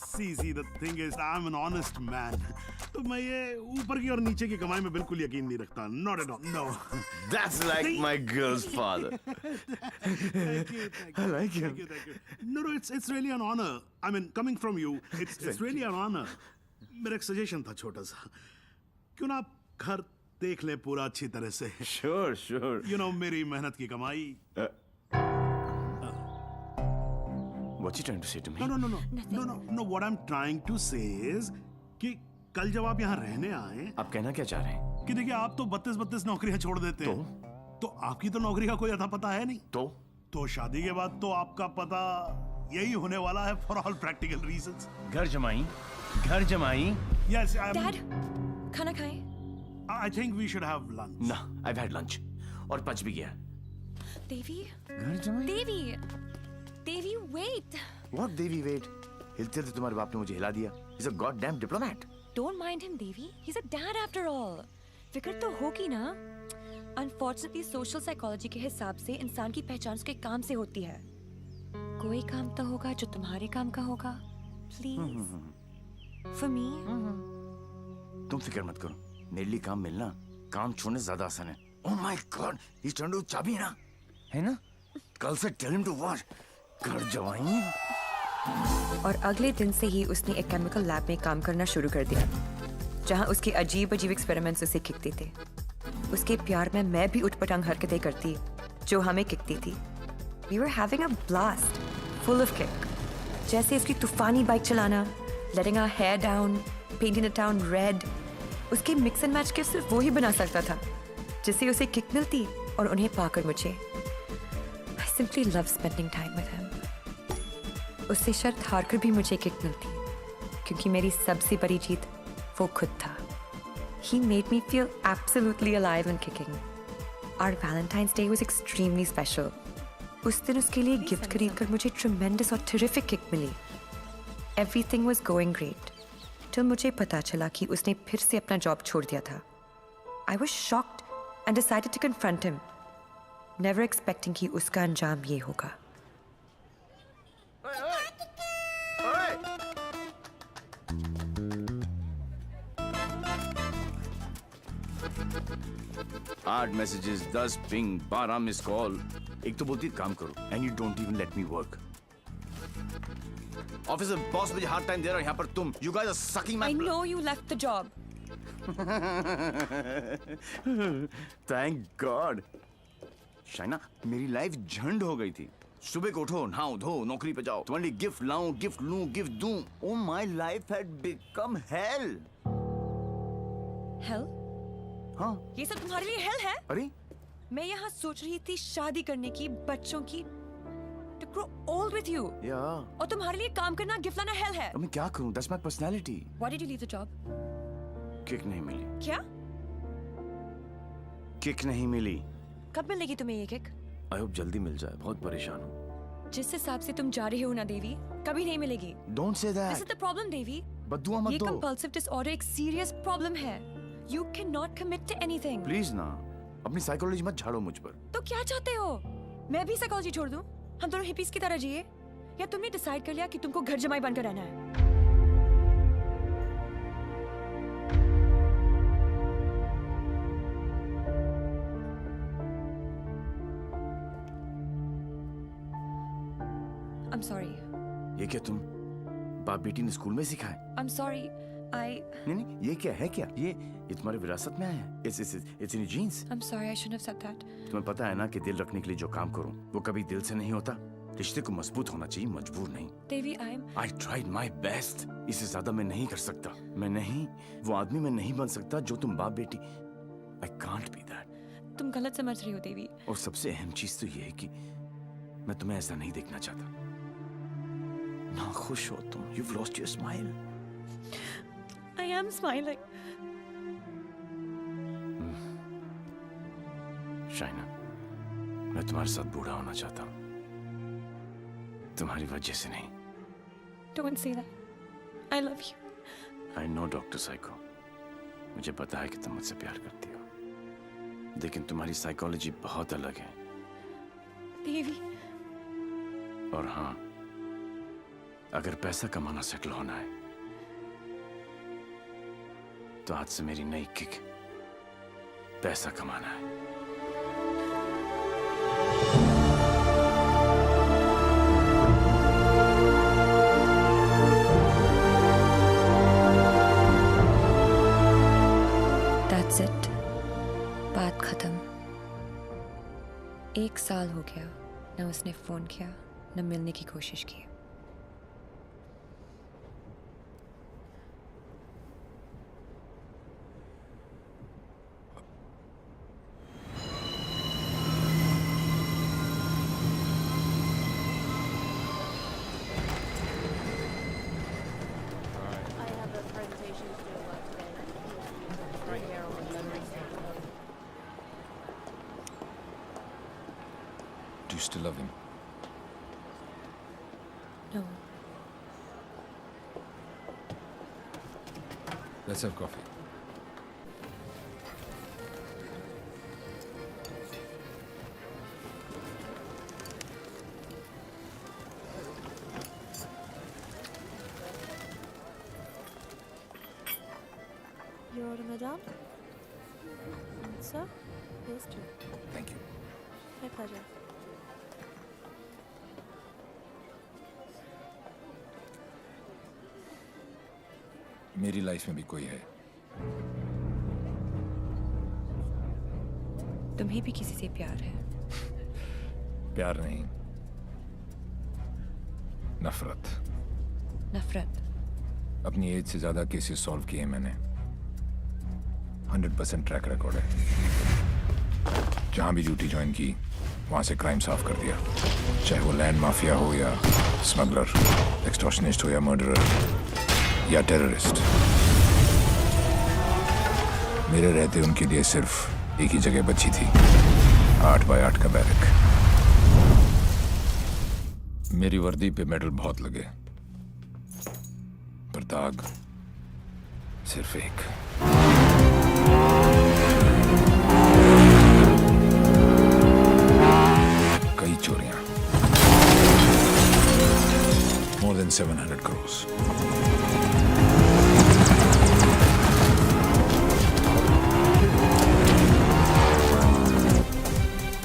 See, the thing is, I'm an honest man. तो मैं ये ऊपर की और नीचे की कमाई में बिल्कुल यकीन नहीं रखता. Not at all. No. That's like my girl's father. Thank you. I like him. Thank you. No, it's really an honor. I mean, coming from you, it's really an honor. मेरा एक सजेशन था छोटा सा. क्यों ना आप घर देख ले पूरा अच्छी तरह से. Sure. You know, मेरी मेहनत की कमाई. What's he trying to say to me? No. What I'm trying to say is कि कल जब आप यहाँ रहने आए, आप कहना क्या चाह रहे हैं? कि देखिए आप तो 32 नौकरियां छोड़ देते हैं. तो आपकी तो नौकरी का कोई अता पता है नहीं. तो शादी के बाद तो आपका पता यही होने वाला है for all practical reasons. घर जमाई. Yes, Dad, खाना खाएं? I think we should have lunch. No, I've had lunch. और पच भी गया. Devi, घर जमाई. Devi, wait. What Devi, wait? हिलते थे तुम्हारे बाप ने मुझे हिला दिया. He's a goddamn diplomat. Don't mind him, Devi. He's a dad after all. फिक्र तो होगी ना. Unfortunately, social psychology के हिसाब से इंसान की पहचान उसके काम से होती है. कोई काम तो होगा जो तुम्हारे काम का होगा. Please. For me. तुम फिक्र मत करो. मेरे लिए काम मिलना काम छोड़ने से ज्यादा आसान है. Oh my God, he's trying to चाबी ना, है ना? कल से tell him to what? घर जवाई. और अगले दिन से ही उसने एक केमिकल लैब में काम करना शुरू कर दिया, जहां उसके अजीब एक्सपेरिमेंट्स उसे खिकते थे. उसके प्यार में मैं भी उठपटांग हरकतें करती जो हमें खिकती थी. We were having a blast, full of kick. जैसे उसकी तूफानी बाइक चलाना, letting our hair down, painting the town red. उसके मिक्स एंड मैच के सिर्फ वो ही बना सकता था जिससे उसे किक मिलती और उन्हें पाकर मुझे. I simply love spending time with him. उससे शर्त हारकर भी मुझे किक मिलती क्योंकि मेरी सबसे बड़ी जीत वो खुद था. He made me feel absolutely alive and kicking. Our Valentine's Day was extremely special. उस दिन उसके लिए गिफ्ट खरीदकर मुझे tremendous और terrific किक मिली. Everything was going great. till मुझे पता चला कि उसने फिर से अपना जॉब छोड़ दिया था. I was shocked and decided to confront him, never expecting कि उसका अंजाम ये होगा. आठ मैसेजेस, 10 पिंग, 12 मिस कॉल. एक तो बोलती काम करो and you don't even let me work. Office में बॉस मुझे हार्ड टाइम दे रहा है, यहाँ पर तुम you guys are sucking my blood. I know you left the job. Thank God. Shaina, मेरी लाइफ झंड हो गई थी. सुबह को उठो, नहाओ धो, नौकरी पे जाओ, तुम्हारे लिए गिफ्ट लाऊं, गिफ्ट लूं, गिफ्ट दूं. Oh, my life had become hell. Hell? हाँ. ये सब तुम्हारे लिए hell है? अरे? मैं यहाँ सोच रही थी शादी करने की, बच्चों की, to grow old with you. Yeah. और तुम्हारे लिए काम करना, गिफ्ट लाना hell है. अब मैं क्या करूं? That's my personality. Why did you leave the job? Kick नहीं मिली. क्या? किक नहीं मिली. कब मिलेगी तुम्हें ये किक? I hope जल्दी मिल जाए. बहुत परेशान हूँ. जिस हिसाब से तुम जा रहे हो ना देवी, कभी नहीं मिलेगी. Don't say that. This is the problem, देवी. बद्दुआ मत ये दो. compulsive disorder एक serious problem है. You cannot commit to anything. Please ना. अपनी साइकोलॉजी मत झाड़ो मुझ पर. तो क्या चाहते हो? मैं भी साइकोलॉजी छोड़ दूं? हम दोनों हिपीज की तरह जिए? या तुमने डिसाइड कर लिया कि तुमको घर जमाई बनकर रहना है? I'm sorry. ये क्या तुम बाप बेटी ने स्कूल में सिखाए? I'm sorry. नहीं नहीं, ये क्या है? क्या ये तुम्हारी विरासत में आया है? It's in genes. I'm sorry, I shouldn't have said that. तुम्हें पता है ना कि दिल रखने के लिए जो काम करूं वो कभी दिल से नहीं होता। रिश्ते को मजबूत होना चाहिए, मजबूर नहीं। Devi, I tried my best. इससे ज्यादा मैं नहीं कर सकता। मैं नहीं, वो आदमी मैं नहीं बन सकता जो तुम बाप बेटी। I can't be that. तुम गलत समझ रही हो देवी। और सबसे अहम चीज तो ये है कि मैं तुम्हें ऐसा नहीं देखना चाहता। ना खुश हो तुम। You've lost your smile. I am smiling. Shaina, मैं तुम्हारे साथ बूढ़ा होना चाहता हूँ, तुम्हारी वजह से नहीं। Don't say that. I love you. I know doctor psycho, मुझे पता है कि तुम मुझसे प्यार करती हो, लेकिन तुम्हारी साइकोलॉजी बहुत अलग है। देवी। और हाँ, अगर पैसा कमाना सेटल होना है तो आज से मेरी नई किक पैसा कमाना है। That's it. बात खत्म। 1 साल हो गया, न उसने फोन किया न मिलने की कोशिश की। Do you still love him? No. Let's have coffee. Your madam? Sir? Yes, sir. Thank you. My pleasure. मेरी लाइफ में भी कोई है। तुम्हें भी किसी से प्यार है? प्यार नहीं, नफरत। नफरत? अपनी एज से ज्यादा केसेस सॉल्व किए मैंने। 100% ट्रैक रिकॉर्ड है। जहां भी ड्यूटी ज्वाइन की वहां से क्राइम साफ कर दिया, चाहे वो लैंड माफिया हो या स्मगलर, एक्सटॉर्शनिस्ट हो या मर्डरर या टेररिस्ट। मेरे रहते उनके लिए सिर्फ एक ही जगह बची थी, 8x8 का बैरक। मेरी वर्दी पे मेडल बहुत लगे, पर दाग सिर्फ एक। कई चोरियां, more than 700 crores।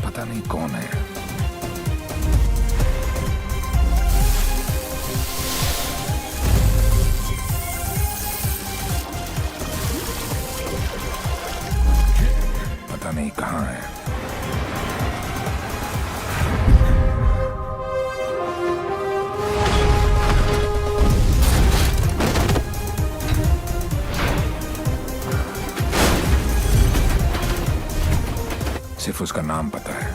पता नहीं कौन है। पता नहीं कहाँ है। सिर्फ उसका नाम पता है।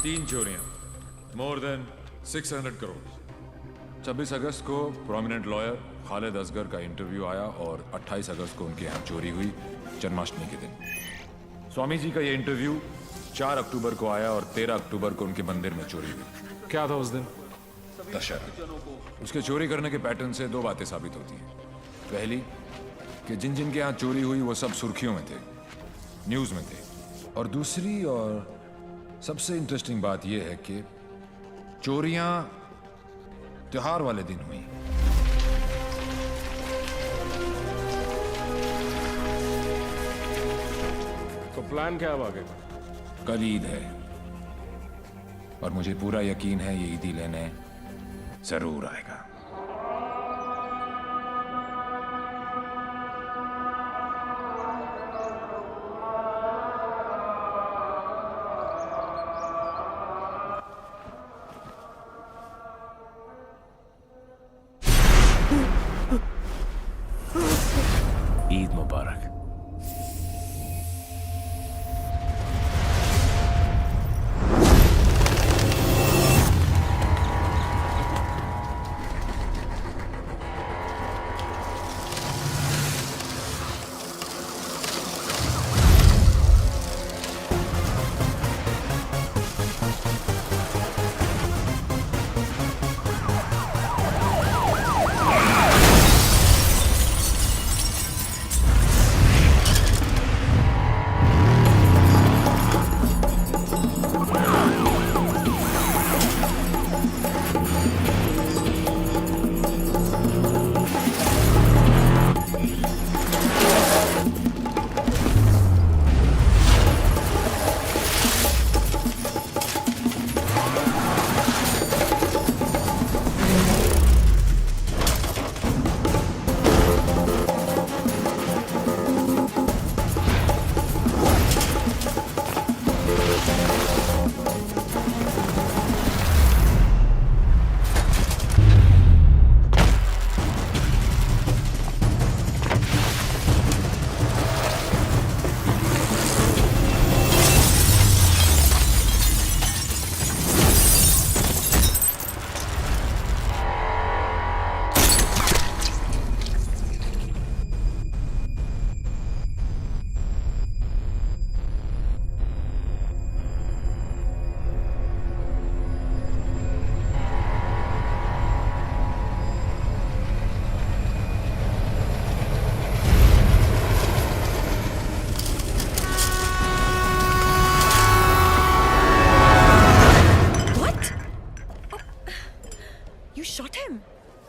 तीन चोरियां, मोर देन 600 करोड़। 26 अगस्त को प्रोमिनेंट लॉयर खालिद असगर का इंटरव्यू आया और 28 अगस्त को उनके यहाँ चोरी हुई, जन्माष्टमी के दिन। स्वामी जी का ये इंटरव्यू 4 अक्टूबर को आया और 13 अक्टूबर को उनके मंदिर में चोरी हुई। क्या था उस दिन? दशहरा। उसके चोरी करने के पैटर्न से 2 बातें साबित होती हैं। पहली कि जिन जिन के यहाँ चोरी हुई वो सब सुर्खियों में थे, न्यूज़ में थे। और दूसरी और सबसे इंटरेस्टिंग बात यह है कि चोरियां त्योहार वाले दिन हुई। प्लान क्या है आगे का? कल ईद है और मुझे पूरा यकीन है ये ईदी लेने जरूर आएगा। ईद मुबारक।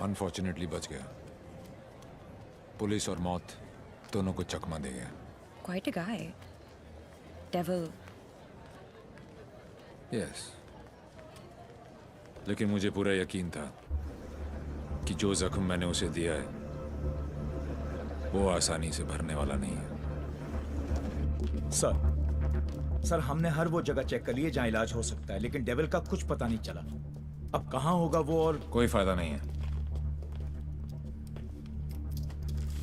अनफॉर्चुनेटली बच गया। पुलिस और मौत दोनों को चकमा दे गया। Quite a guy. Devil. Yes, लेकिन मुझे पूरा यकीन था कि जो जख्म मैंने उसे दिया है वो आसानी से भरने वाला नहीं है। सर हमने हर वो जगह चेक कर ली है जहाँ इलाज हो सकता है, लेकिन डेविल का कुछ पता नहीं चला। अब कहाँ होगा वो, और कोई फायदा नहीं है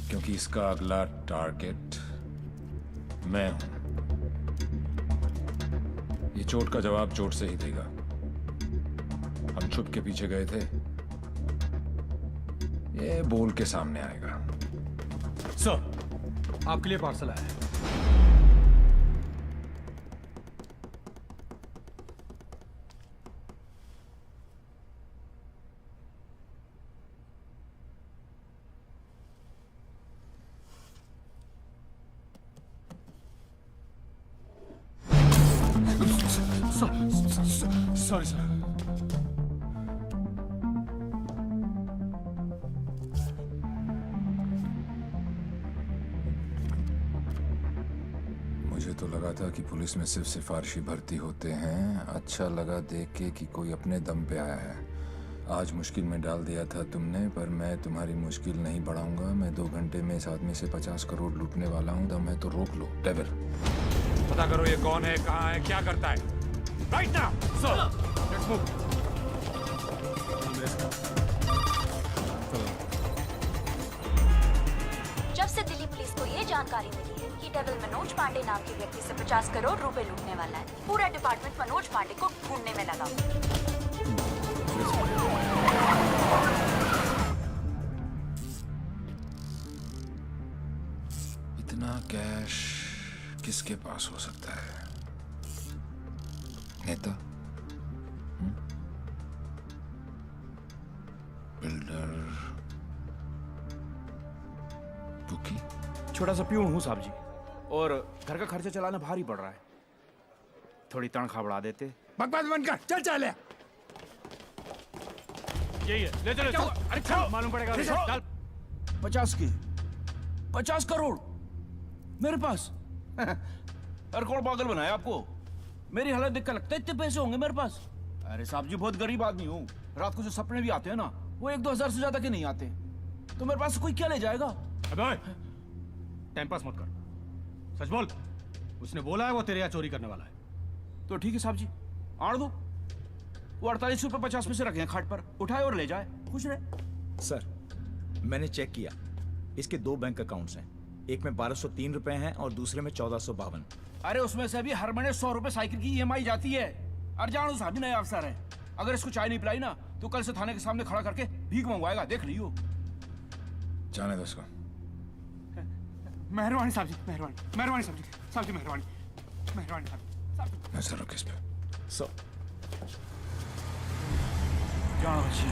क्योंकि इसका अगला टारगेट मैं हूं। ये चोट का जवाब चोट से ही देगा। हम छुप के पीछे गए थे, ये बोल के सामने आएगा। सर आपके लिए पार्सल आया है। Sorry sir. मुझे तो लगा था कि पुलिस में सिर्फ सिफारिशी भर्ती होते हैं। अच्छा लगा देख के कि कोई अपने दम पे आया है। आज मुश्किल में डाल दिया था तुमने, पर मैं तुम्हारी मुश्किल नहीं बढ़ाऊंगा। मैं 2 घंटे में इस आदमी से 50 करोड़ लूटने वाला हूँ। दम है तो रोक लो। डेविल, पता करो ये कौन है, कहाँ है, क्या करता है। Right now sir, let's move. जब से दिल्ली पुलिस को ये जानकारी मिली है कि डेविल मनोज पांडे नाम के व्यक्ति से 50 करोड़ रुपए लूटने वाला है, पूरा डिपार्टमेंट मनोज पांडे को ढूंढने में लगा। इतना कैश किसके पास हो सकता है? नेता, बिल्डर, बुकी? छोटा सा प्यून हूँ साहब जी, और घर का खर्चा चलाना भारी पड़ रहा है। थोड़ी तनख्वाह बढ़ा देते। बकवास बंद कर, चल चल। यही है, ले चलो। अरे चल, मालूम पड़ेगा। चल। 50 करोड़ मेरे पास। अरे कौन पागल बनाया आपको? मेरी हालत देख कर लगता है इतने पैसे होंगे मेरे पास? अरे साहब जी बहुत गरीब आदमी हूँ। रात को जो सपने भी आते हैं ना वो 1-2 हजार से ज्यादा के नहीं आते। तो मेरे पास कोई क्या ले जाएगा? अबे टाइम पास मत कर, सच बोल। उसने बोला है वो तेरे यहाँ चोरी करने वाला है। तो ठीक है साहब जी, आड़ दो। वो 48 रुपये 50 पैसे रखे हैं खाट पर, उठाए और ले जाए, खुश रहे। सर मैंने चेक किया, इसके 2 बैंक अकाउंट्स हैं। एक में 1203 रुपए हैं और दूसरे में 1452। अरे उसमें से भी हर महीने 100 रुपए साइकिल की EMI जाती है। और जानो साहब जी नए अफसर है, अगर इसको चाय नहीं पिलाई ना तो कल से थाने के सामने खड़ा करके भीख मंगवाएगा, देख लियो। जाने दो उसको। मेहरबानी साहब जी, मेहरबानी, मेहरबानी साहब जी, साहब जी मेहरबानी, मेहरबानी साहब जी। नजर रखो इस पे। सर जाओ अच्छी।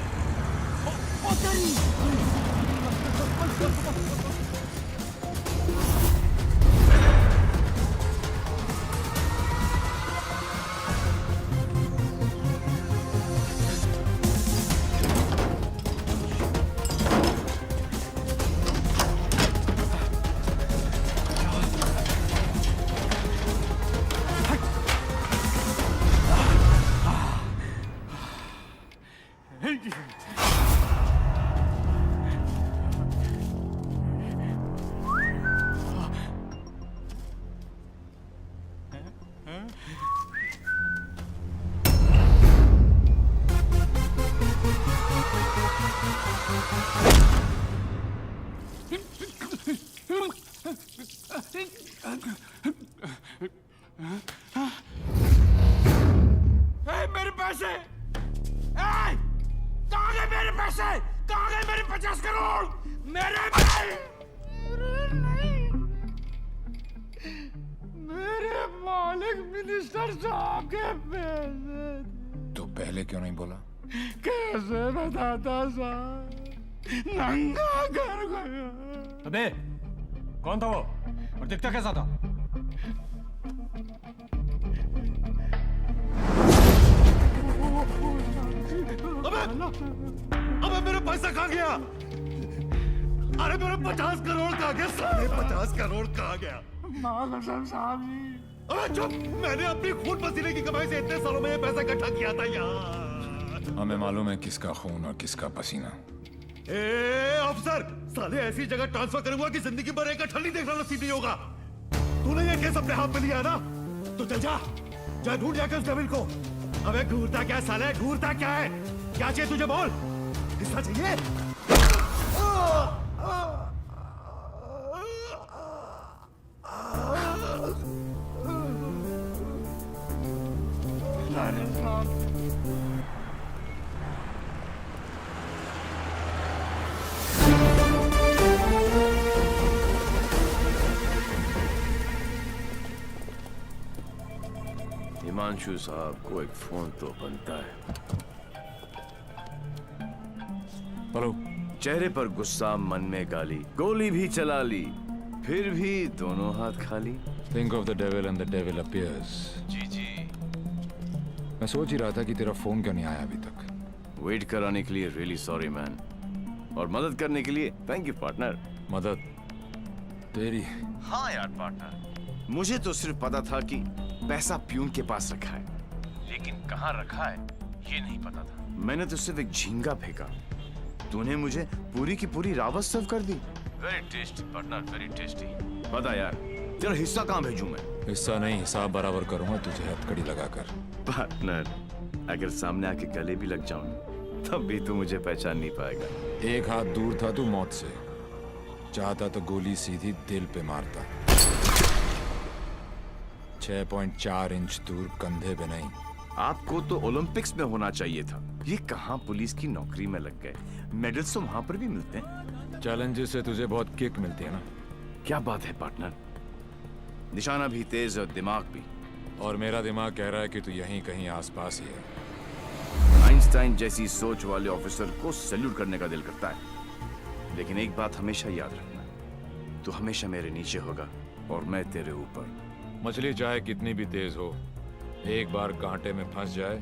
मेरे पैसे! कहाँ गए मेरे पैसे? कहाँ गए मेरे 50 करोड़? मेरे मेरे मालिक मिनिस्टर साहब के पैसे। तो पहले क्यों नहीं बोला? कैसे बताता साहब, नंगा कर गया। अबे कौन था वो और दिखता कैसा था? अबे मेरा पैसा कहाँ गया? अरे मेरा 50 करोड़ कहाँ गया? साढ़े 50 करोड़ कहाँ गया? साहब जी। अबे चुप! मैंने अपनी खून पसीने की कमाई से इतने सालों में ये पैसा इकट्ठा किया था यार। हमें मालूम है किसका खून और किसका पसीना। अफसर, साले ऐसी जगह ट्रांसफर करूंगा कि जिंदगी भर एक अठल नहीं देखना नसीब नहीं होगा। तूने ये केस अपने हाथ में लिया ना, तो चल जा, जा ढूंढ जाकर उस डेविल को। अबे ढूंढता क्या साले, ढूंढता क्या है? क्या चाहिए तुझे बोल? हिस्सा चाहिए? हिमांशु साहब को एक फोन तो बनता है। हेलो। चेहरे पर गुस्सा, मन में गाली, गोली भी चला ली, फिर भी दोनों हाथ खाली। Think of the devil and the devil appears. जी जी। मैं सोच ही रहा था कि तेरा फोन क्यों नहीं आया अभी तक। वेट कराने के लिए रियली सॉरी मैन, और मदद करने के लिए थैंक यू पार्टनर। मदद तेरी? हाँ यार पार्टनर, मुझे तो सिर्फ पता था कि पैसा प्यून के पास रखा है, लेकिन कहाँ रखा है ये नहीं पता था। मैंने तो सिर्फ एक झींगा फेंका, तूने मुझे पूरी की पूरी रावत सर्व कर दी। Very tasty partner, very tasty. बता यार, तेरा हिस्सा कहाँ भेजूं मैं? हिस्सा नहीं, हिसाब बराबर करूंगा तुझे हथकड़ी लगाकर। पार्टनर, अगर सामने आके गले भी लग जाऊं तब भी तू मुझे पहचान नहीं पाएगा। एक हाथ दूर था तू मौत से, चाहता तो गोली सीधी दिल पे मारता। 6.4 इंच दूर, कंधे पे नहीं। आपको तो ओलंपिक्स में होना चाहिए था, ये कहाँ पुलिस की नौकरी में लग गए। मेडल्स तो वहां पर भी मिलते हैं। चैलेंजेस से तुझे बहुत किक मिलती है ना? क्या बात है पार्टनर, निशाना भी तेज और दिमाग भी। और मेरा दिमाग कह रहा है कि तू यहीं कहीं आसपास ही है। आइंस्टाइन जैसी सोच वाले ऑफिसर को सैल्यूट करने का दिल करता है, लेकिन एक बात हमेशा याद रखना, तू हमेशा मेरे नीचे होगा और मैं तेरे ऊपर। मछली चाहे कितनी भी तेज हो, एक बार कांटे में फंस जाए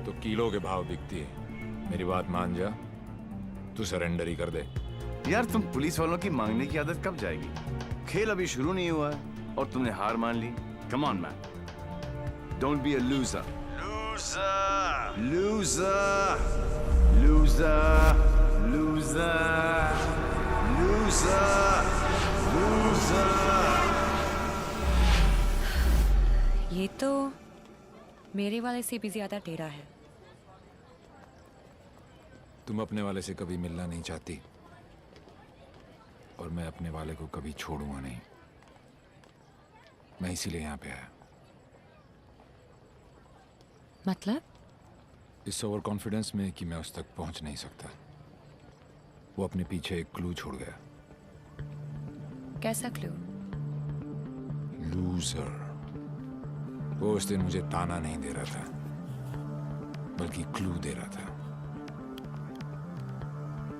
तो किलो के भाव बिकती है। मेरी बात मान जा, तू सरेंडर ही कर दे। यार तुम पुलिस वालों की मांगने की आदत कब जाएगी? खेल अभी शुरू नहीं हुआ है और तुमने हार मान ली। Come on, man. Don't be a loser. Loser. Loser. Loser. Loser. Loser. ये तो मेरे वाले से भी ज्यादा टेढ़ा है। तुम अपने वाले से कभी मिलना नहीं चाहती और मैं अपने वाले को कभी छोड़ूंगा नहीं। मैं इसीलिए यहाँ पे आया। मतलब? इस ओवर कॉन्फिडेंस में कि मैं उस तक पहुंच नहीं सकता। वो अपने पीछे एक क्लू छोड़ गया। कैसा क्लू? लूजर। वो उस दिन मुझे ताना नहीं दे रहा था बल्कि क्लू दे रहा था।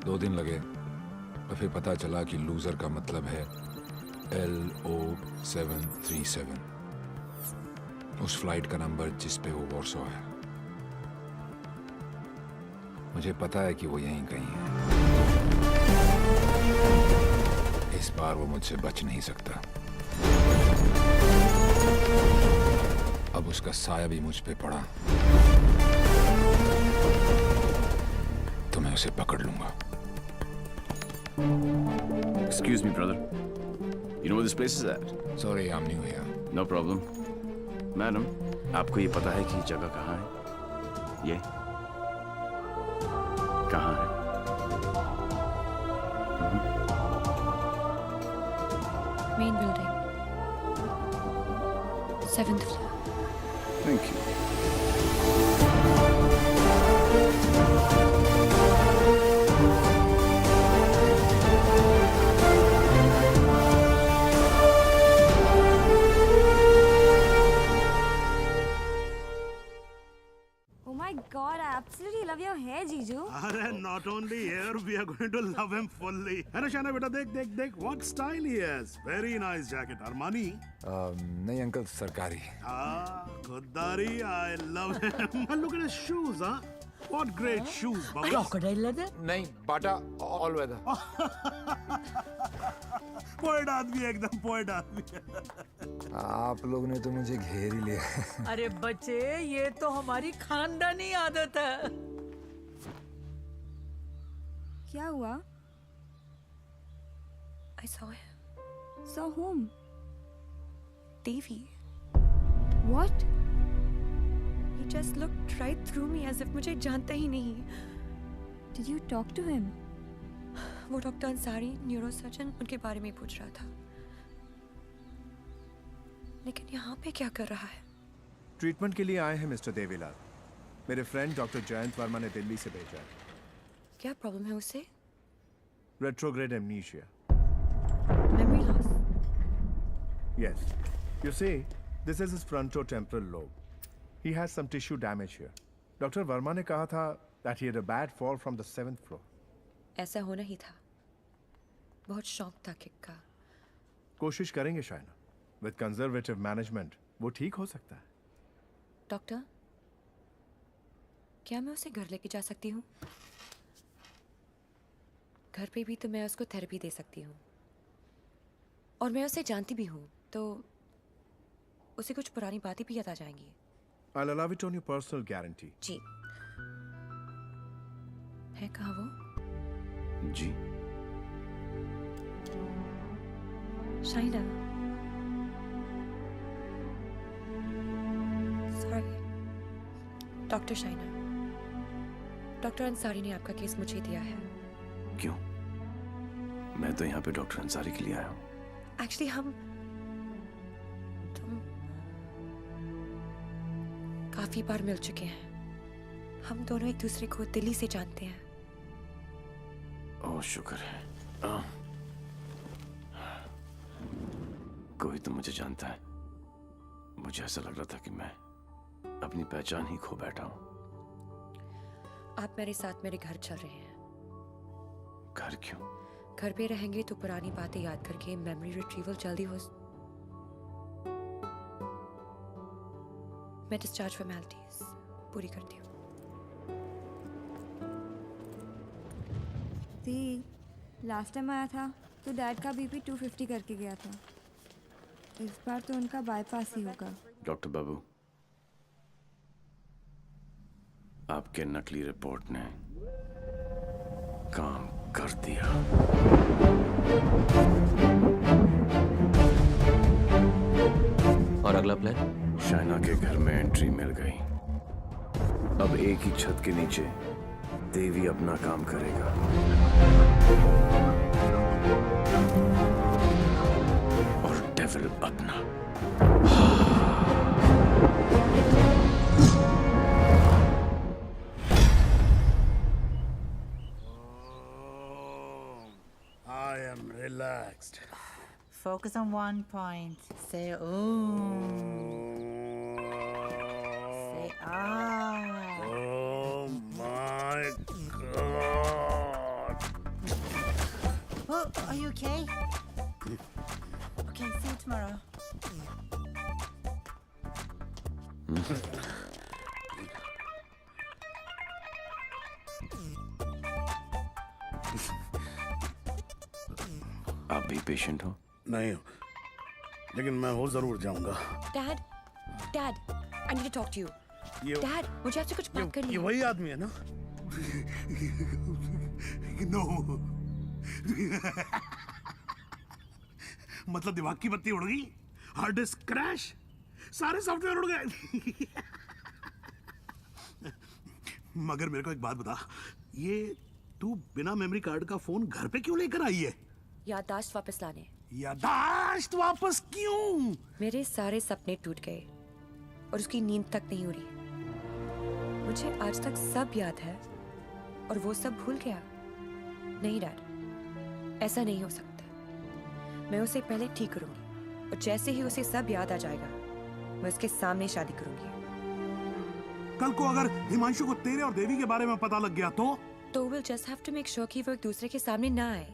2 दिन लगे और फिर पता चला कि लूजर का मतलब है LO737, उस फ्लाइट का नंबर जिस पे वो वॉर्सो है। मुझे पता है कि वो यहीं कहीं है। इस बार वो मुझसे बच नहीं सकता। अब उसका साया भी मुझ पे पड़ा तो मैं उसे पकड़ लूंगा। Excuse me, brother. You know where this place is at? Sorry, I'm new here. No problem. Madam, आपको ये पता है कि ये जगह कहाँ है? ये कहाँ है? Main building, 7th floor। Thank you. Oh my God, I absolutely love your hair, Jiju. अरे not only here, we are going to love him fully. अरे शाना बेटा देख देख देख, what style he has. Very nice jacket. Armani. नहीं uncle, सरकारी। खुददारी, I love him. And look at his shoes, huh? What great shoes, Bubbles. Crocodile leather? नहीं, बाटा all weather. Poet आदमी, एकदम पोएट आदमी। आप लोग ने तो मुझे घेर ही लिया। अरे बच्चे, ये तो हमारी खानदानी आदत है। क्या हुआ? I saw him. Saw whom? Devi. What? He just looked right through me as if मुझे जानता ही नहीं। Did you talk to him? वो डॉक्टर अंसारी, न्यूरोसर्जन, उनके बारे में पूछ रहा था। लेकिन यहाँ पे क्या कर रहा है? ट्रीटमेंट के लिए आए हैं मिस्टर देवीलाल। मेरे फ्रेंड डॉक्टर जयंत वर्मा ने दिल्ली से भेजा है। क्या प्रॉब्लम है उसे? Retrograde amnesia. Memory loss. Yes. You see, this is his frontotemporal lobe. He has some tissue damage here. Doctor Verma ने कहा था that he had a bad fall from the 7th floor. ऐसा होना ही था। बहुत शौक था किक का। कोशिश करेंगे शायना। With conservative management, वो ठीक हो सकता है। डॉक्टर, क्या मैं उसे घर लेके जा सकती हूँ? घर पे भी तो मैं उसको थेरेपी दे सकती हूँ और मैं उसे जानती भी हूँ, तो उसे कुछ पुरानी बातें भी याद आ जाएंगी। I'll allow it on your personal guarantee. जी। है कहाँ वो? जी। Shaina. Sorry. Doctor Shaina. Doctor Ansari ने आपका केस मुझे दिया है। क्यों? मैं तो यहाँ पे डॉक्टर अंसारी के लिए आया हूँ। एक्चुअली तुम काफी बार मिल चुके हैं। हम दोनों एक दूसरे को दिल्ली से जानते हैं। ओह शुक्र है। कोई तो मुझे जानता है। मुझे ऐसा लग रहा था कि मैं अपनी पहचान ही खो बैठा हूँ। आप मेरे साथ मेरे घर चल रहे हैं। घर क्यों? घर पे रहेंगे तो पुरानी बातें याद करके मेमोरी रिट्रीवल जल्दी हो। मैं डिस्चार्ज फॉर्मेलिटीज पूरी करती हूँ। दी, लास्ट टाइम आया था तो डैड का बीपी 250 करके गया था। इस बार तो उनका बाईपास ही होगा। डॉक्टर बाबू, आपके नकली रिपोर्ट ने काम कर दिया। और अगला प्लान? शाइना के घर में एंट्री मिल गई। अब एक ही छत के नीचे देवी अपना काम करेगा और डेविल अपना। I am relaxed. Focus on one point. Say Om. Say Ah. Oh my God. Oh, are you okay? Okay, see you tomorrow. आप भी पेशेंट हो? नहीं हो, लेकिन मैं हो जरूर जाऊंगा। Dad, Dad, I need to talk to you. Dad, मुझे आपसे कुछ बात करनी ये है। वही आदमी है ना? नो। मतलब दिमाग की बत्ती उड़ गई, हार्ड डिस्क क्रैश, सारे सॉफ्टवेयर उड़ गए। मगर मेरे को एक बात बता, ये तू बिना मेमोरी कार्ड का फोन घर पे क्यों लेकर आई है? याददाश्त वापस लाने। याददाश्त वापस क्यों? मेरे सारे सपने टूट गए और उसकी नींद तक नहीं उड़ी। मुझे आज तक सब याद है और वो सब भूल गया। नहीं डैड, ऐसा नहीं हो सकता। मैं उसे पहले ठीक करूंगी और जैसे ही उसे सब याद आ जाएगा मैं उसके सामने शादी करूंगी। कल को अगर हिमांशु को तेरे और देवी के बारे में पता लग गया तो we'll just have to make sure कि वो एक दूसरे के सामने ना आए।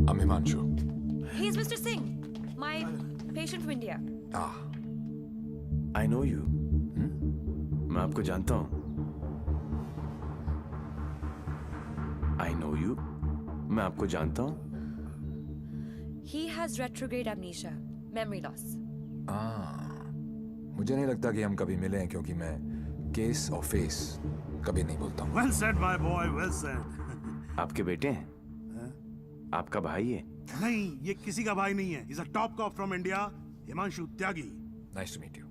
I'm Himanshu. He's Mr. Singh, my patient from India. I know you. मैं आपको जानता हूँ। I know you. मैं आपको जानता हूँ। He has retrograde amnesia, memory loss. मुझे नहीं लगता कि हम कभी मिले हैं क्योंकि मैं केस और फेस कभी नहीं बोलता हूँ। Well said, my boy, well said. आपके बेटे हैं? आपका भाई है? नहीं, ये किसी का भाई नहीं है। He's a top cop from India, Himanshu Tyagi. Nice to meet you.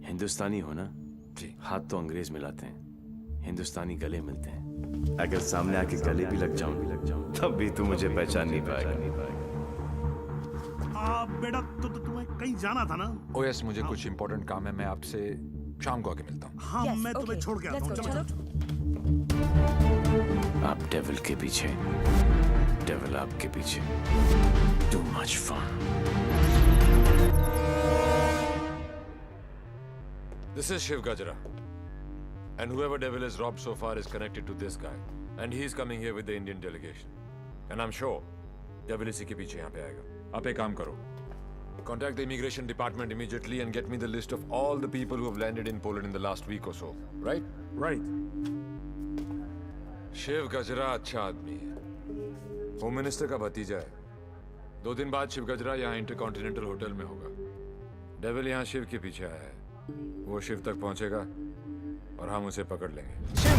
हिंदुस्तानी हो ना? जी। हाथ तो अंग्रेज मिलाते हैं, हिंदुस्तानी गले मिलते हैं। अगर सामने आके गले भी लग जाऊं, तब भी तू मुझे पहचान नहीं पाएगा। बेटा, तो तुम्हें कहीं जाना था ना? Oh yes, मुझे कुछ important काम है। मैं आपसे शाम को आके मिलता हूँ। हाँ, मैं तुम्हें छोड़ के आता हूँ। चलो। आप डेविल के पीछे, डेविल आपके पीछे। Too much fun. This is Shiv Gajra. And whoever devil is robbed so far is connected to this guy. And he's coming here with the Indian delegation. And I'm sure devil इसी के पीछे यहाँ पे आएगा। आप एक काम करो. Contact the immigration department immediately and get me the list of all the people who have landed in Poland in the last week or so. Right? Right. Shiv गजरा अच्छा आदमी है। होम मिनिस्टर का भतीजा है। 2 दिन बाद शिव गजरा यहाँ इंटरकॉन्टिनेंटल होटल में होगा। डेविल यहाँ शिव के पीछे आया है। वो शिव तक पहुंचेगा और हम उसे पकड़ लेंगे। शिव,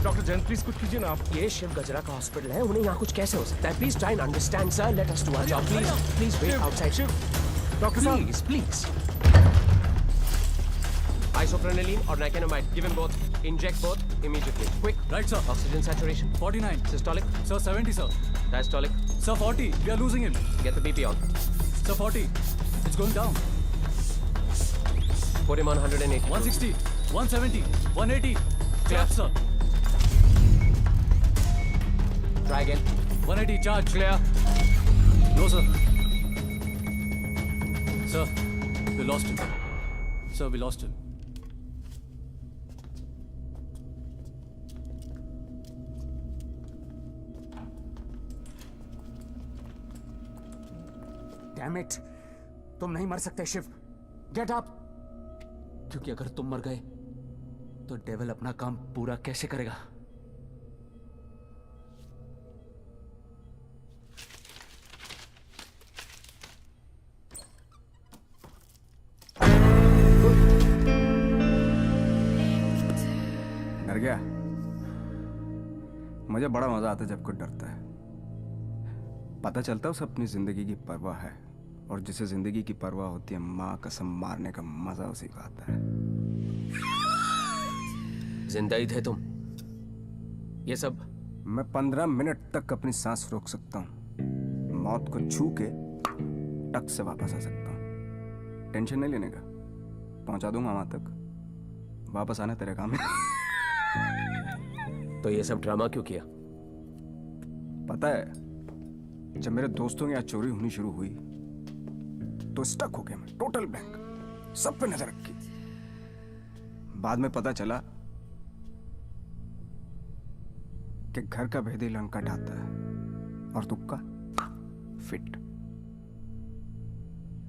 डॉक्टर जैन प्लीज कुछ कीजिए ना आप। ये शिव गजरा का हॉस्पिटल है, उन्हें यहाँ कुछ कैसे हो सकता है? Please try and understand sir, let us do our job please. Please wait outside. Shiv, doctor साहब please. Isoprenylene or nicotinamide. Give him both. Inject both immediately. Quick. Right, sir. Oxygen saturation. 49. Systolic. Sir, 70, sir. Diastolic. Sir, 40. We are losing him. Get the BP on. Sir, 40. It's going down. Put him on 180. 160. 170. 180. Clap, sir. Try again. 180. Charge. Clear. No, sir. Sir, we lost him. Sir, we lost him. Damn it! तुम नहीं मर सकते Shiv. Get up! क्योंकि अगर तुम मर गए तो डेविल अपना काम पूरा कैसे करेगा? डर गया? मुझे बड़ा मजा आता है जब कोई डरता है। पता चलता है उसे अपनी जिंदगी की परवाह है, और जिसे जिंदगी की परवाह होती है माँ कसम मारने का मजा उसी को आता है। जिंदा ही थे तुम? ये सब? मैं 15 मिनट तक अपनी सांस रोक सकता हूँ, मौत को छू के टक से वापस आ सकता हूँ। टेंशन नहीं लेने का, पहुंचा दूंगा वहां तक। वापस आना तेरे काम है। तो ये सब ड्रामा क्यों किया? पता है, जब मेरे दोस्तों के यहाँ चोरी होनी शुरू हुई तो स्टक हो गया मैं, टोटल ब्लैंक, सब पे नजर रखी। बाद में पता चला कि घर का भेदी लंका ढाता है और तुक्का फिट।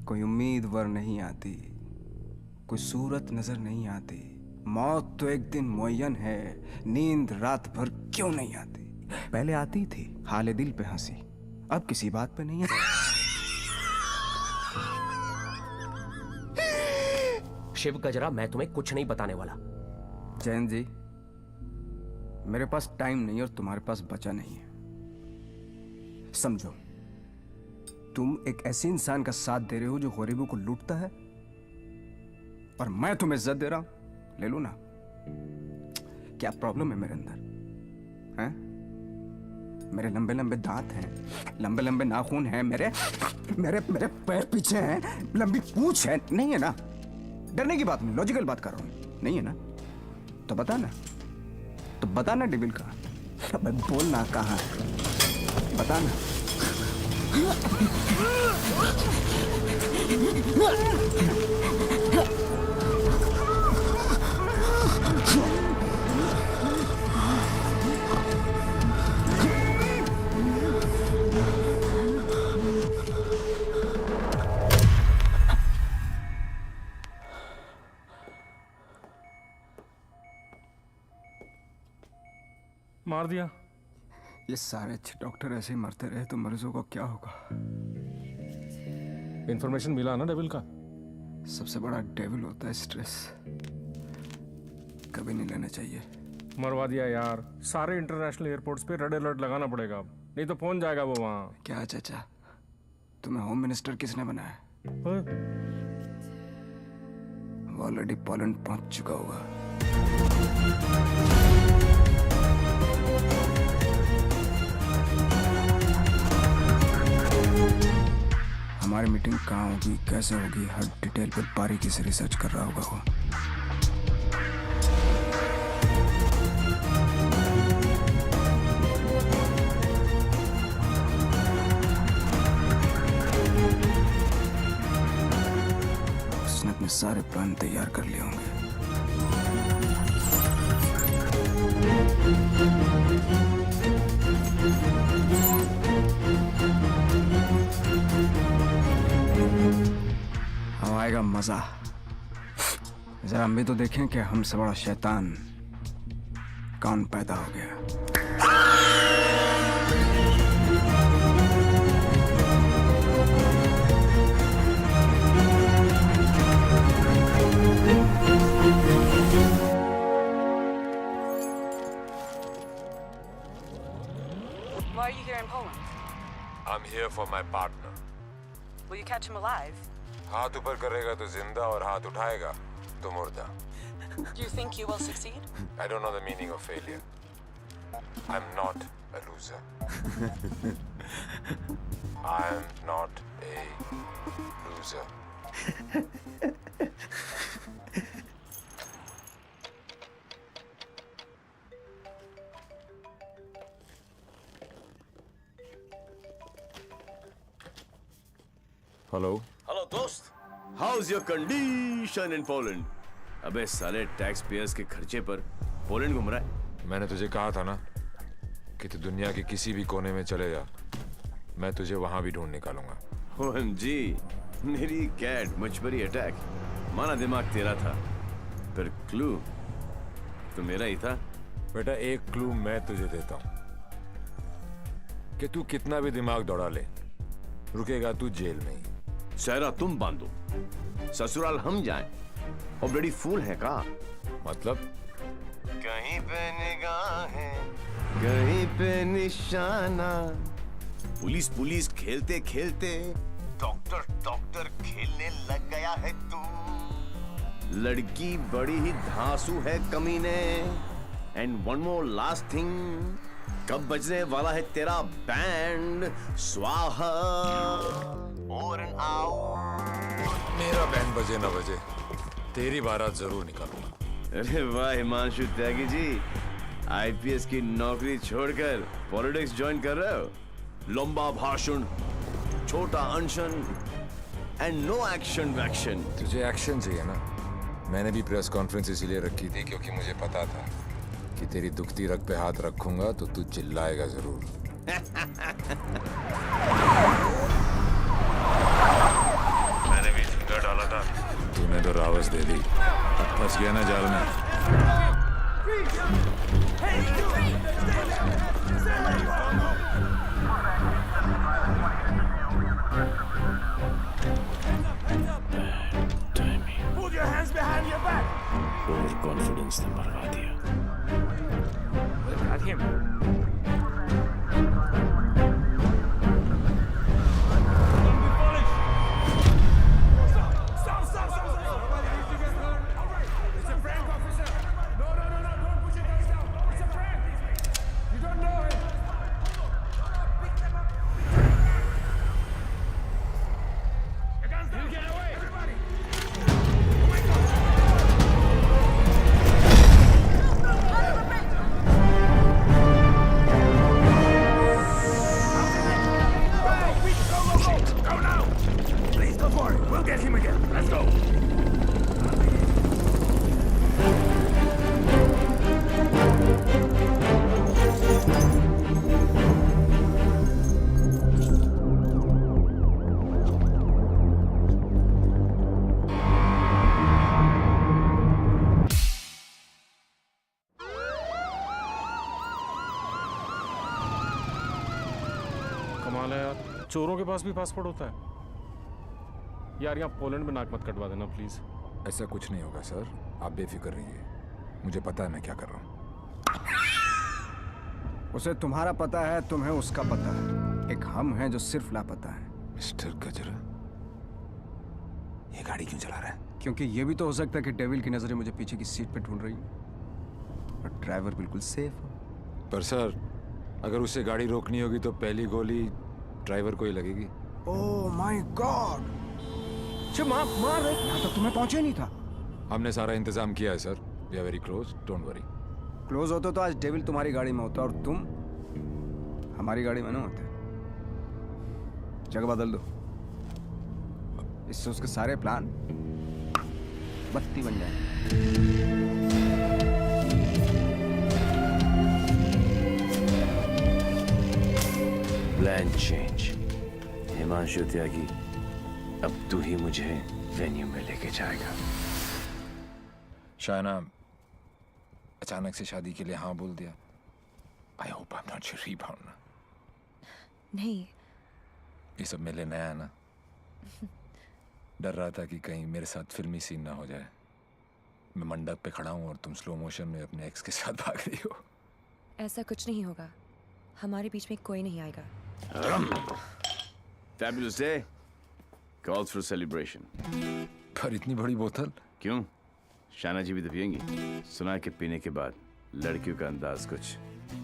कोई उम्मीद वर नहीं आती, कोई सूरत नजर नहीं आती। मौत तो एक दिन मुअय्यन है, नींद रात भर क्यों नहीं आती? पहले आती थी हाले दिल पे हंसी, अब किसी बात पे नहीं है। शिव गजरा, मैं तुम्हें कुछ नहीं बताने वाला। जैन जी, मेरे पास टाइम नहीं और तुम्हारे पास बचा नहीं है। समझो, तुम एक ऐसे इंसान का साथ दे रहे हो जो गरीबों को लूटता है, और मैं तुम्हें इज्जत दे रहा हूं। ले लो ना। क्या प्रॉब्लम है मेरे अंदर? हैं? मेरे लंबे लंबे दांत हैं, लंबे लंबे नाखून हैं, मेरे मेरे मेरे पैर पीछे हैं, लंबी पूंछ है। नहीं है ना? डरने की बात नहीं, लॉजिकल बात कर रहा हूं। नहीं है ना? तो बता ना, तो बता ना डेविल कहाँ? अबे बोल ना कहाँ है, बता ना। मार दिया? ये सारे अच्छे डॉक्टर ऐसे ही मरते रहे तो मरीजों को क्या होगा? इंफॉर्मेशन मिला ना डेविल का? सबसे बड़ा डेविल होता है स्ट्रेस, कभी नहीं लेना चाहिए। मरवा दिया यार। सारे इंटरनेशनल एयरपोर्ट्स पे रेड अलर्ट लगाना पड़ेगा अब, नहीं तो पहुंच जाएगा वो वहां। क्या चाचा, तुम्हें होम मिनिस्टर किसने बनाया? वो ऑलरेडी पोलैंड पहुंच चुका होगा। हमारी मीटिंग कहाँ होगी, कैसे होगी, हर डिटेल पे बारीकी से रिसर्च कर रहा होगा वो। उसने अपने सारे प्लान तैयार कर लिए होंगे। अब आएगा मजा। जरा हम भी तो देखें कि हमसे बड़ा शैतान कौन पैदा हो गया। Why are you here in Poland? I'm here for my partner. Will you catch him alive? हाथ ऊपर करेगा तो जिंदा और हाथ उठाएगा तो मुर्दा. Do you think you will succeed? I don't know the meaning of failure. I'm not a loser. I'm not a loser. Hello hello दोस्त, how's your condition in Poland? अबे साले टैक्स पेयर्स के खर्चे पर पोलैंड घूम रहा है। मैंने तुझे कहा था ना कि तू दुनिया के किसी भी कोने में चले जा, मैं तुझे वहां भी ढूंढ निकालूंगा। OMG, मेरी कैट मुझ पर ही अटैक। माना दिमाग तेरा था, पर क्लू तो मेरा ही था। बेटा एक क्लू मैं तुझे देता हूं कि तू कितना भी दिमाग दौड़ा ले, रुकेगा तू जेल में ही। सहरा तुम बांधो, ससुराल हम जाएं। और ब्लडी फूल है का? मतलब कहीं पे निगाहें, कहीं पे निशाना। पुलिस पुलिस खेलते खेलते डॉक्टर डॉक्टर खेलने लग गया है तू। लड़की बड़ी ही धांसू है कमीने। And one more last thing, कब बजने वाला है तेरा बैंड? स्वाहा और मेरा बैंड बजे ना बजे, तेरी बारात जरूर निकालूंगा। अरे वाह हिमांशु त्यागी जी, आईपीएस की नौकरी छोड़कर पॉलिटिक्स ज्वाइन कर रहे हो। लंबा भाषण, छोटा अनशन एंड नो एक्शन वैक्शन। तुझे एक्शन चाहिए ना? मैंने भी प्रेस कॉन्फ्रेंस इसीलिए रखी थी क्योंकि मुझे पता था कि तेरी दुखती रग पे हाथ रखूंगा तो तू चिल्लाएगा जरूर। मैंने भी झुंगा डाला था, तूने तो रावस दे दी। अब फंस गया ना जाल में। Put your hands behind your back. Over confidence ने भरवा दिया। चोरों के पास भी पासपोर्ट होता है यार। यहाँ पोलैंड में नाक मत कटवा देना प्लीज। ऐसा कुछ नहीं होगा सर, आप बेफिक्र रहिए, मुझे पता है मैं क्या कर रहा हूँ। उसे तुम्हारा पता है, तुम्हें उसका पता है। एक हम हैं जो सिर्फ लापता है। मिस्टर गजरा, ये गाड़ी क्यों चला रहा है? क्योंकि ये भी तो हो सकता है कि डेविल की नजरें मुझे पीछे की सीट पे ढूंढ रही हैं और ड्राइवर बिल्कुल सेफ हो। पर सर, अगर उसे गाड़ी रोकनी होगी तो पहली गोली ड्राइवर को ही लगेगी। Oh my God! मार यहाँ तक तुम्हें पहुंचे नहीं था। हमने सारा इंतजाम किया है sir. We are very close, don't worry. Close होते तो आज डेविल तुम्हारी गाड़ी में होता और तुम हमारी गाड़ी में ना होते। जगह बदल दो, इससे उसके सारे प्लान बत्ती बन जाए। Plan change. हिमांशु त्यागी, अब तू ही मुझे वेन्यू में लेके जाएगा। शायना अचानक से शादी के लिए हाँ बोल दिया। I hope I am not your rebound ना। नहीं, ये सब मेरे लिए नया है ना। डर रहा था कि कहीं मेरे साथ फिल्मी सीन ना हो जाए। मैं मंडप पे खड़ा हूँ और तुम स्लो मोशन में अपने एक्स के साथ भाग रही हो। ऐसा कुछ नहीं होगा, हमारे बीच में कोई नहीं आएगा। Fabulous day calls for celebration. पर इतनी बड़ी बोतल क्यों? शाना जी भी तो पियेंगी। सुना कि पीने के बाद लड़कियों का अंदाज कुछ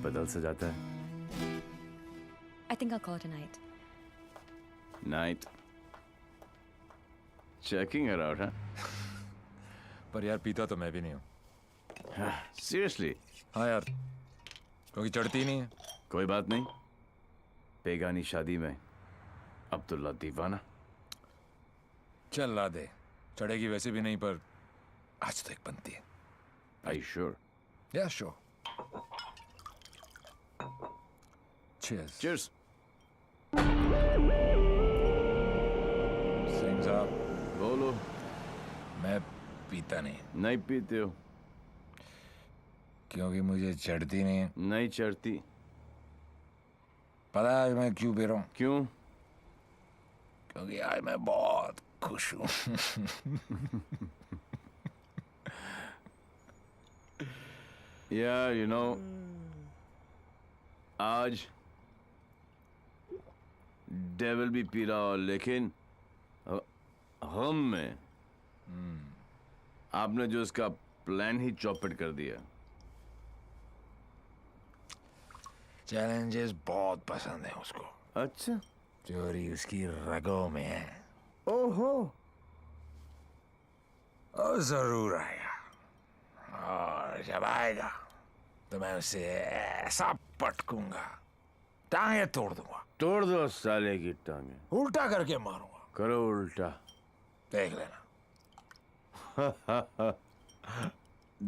बदल सा जाता है। I think I'll call it a night. Night. Checking her out, huh? पर यार पीता तो मैं भी नहीं हूँ। Seriously? हाँ यार, क्योंकि चढ़ती नहीं है। कोई बात नहीं, बेगानी शादी में अब्दुल्ला दीवाना। चल ला दे, चढ़ेगी वैसे भी नहीं, पर आज तो एक बनती है। Are you sure? Yeah, sure. Cheers. Cheers. Singh साहब, बोलो। मैं पीता नहीं। नहीं पीते हो? क्योंकि मुझे चढ़ती नहीं है। नहीं चढ़ती। पता है आज मैं क्यों पी रहा हूँ? क्यों? क्योंकि आज मैं बहुत खुश हूँ। यार यू नो आज डेविल भी पी रहा हो, लेकिन हम में आपने जो इसका प्लान ही चौपट कर दिया। चैलेंजेस बहुत पसंद है उसको। अच्छा, चोरी उसकी रगों में है। ओहो, और जरूर आएगा, और जब आएगा तो मैं उसे ऐसा पटकूंगा, टांगे तोड़ दूंगा। तोड़ दो साले की टांगे। उल्टा करके मारूंगा। करो उल्टा, देख लेना।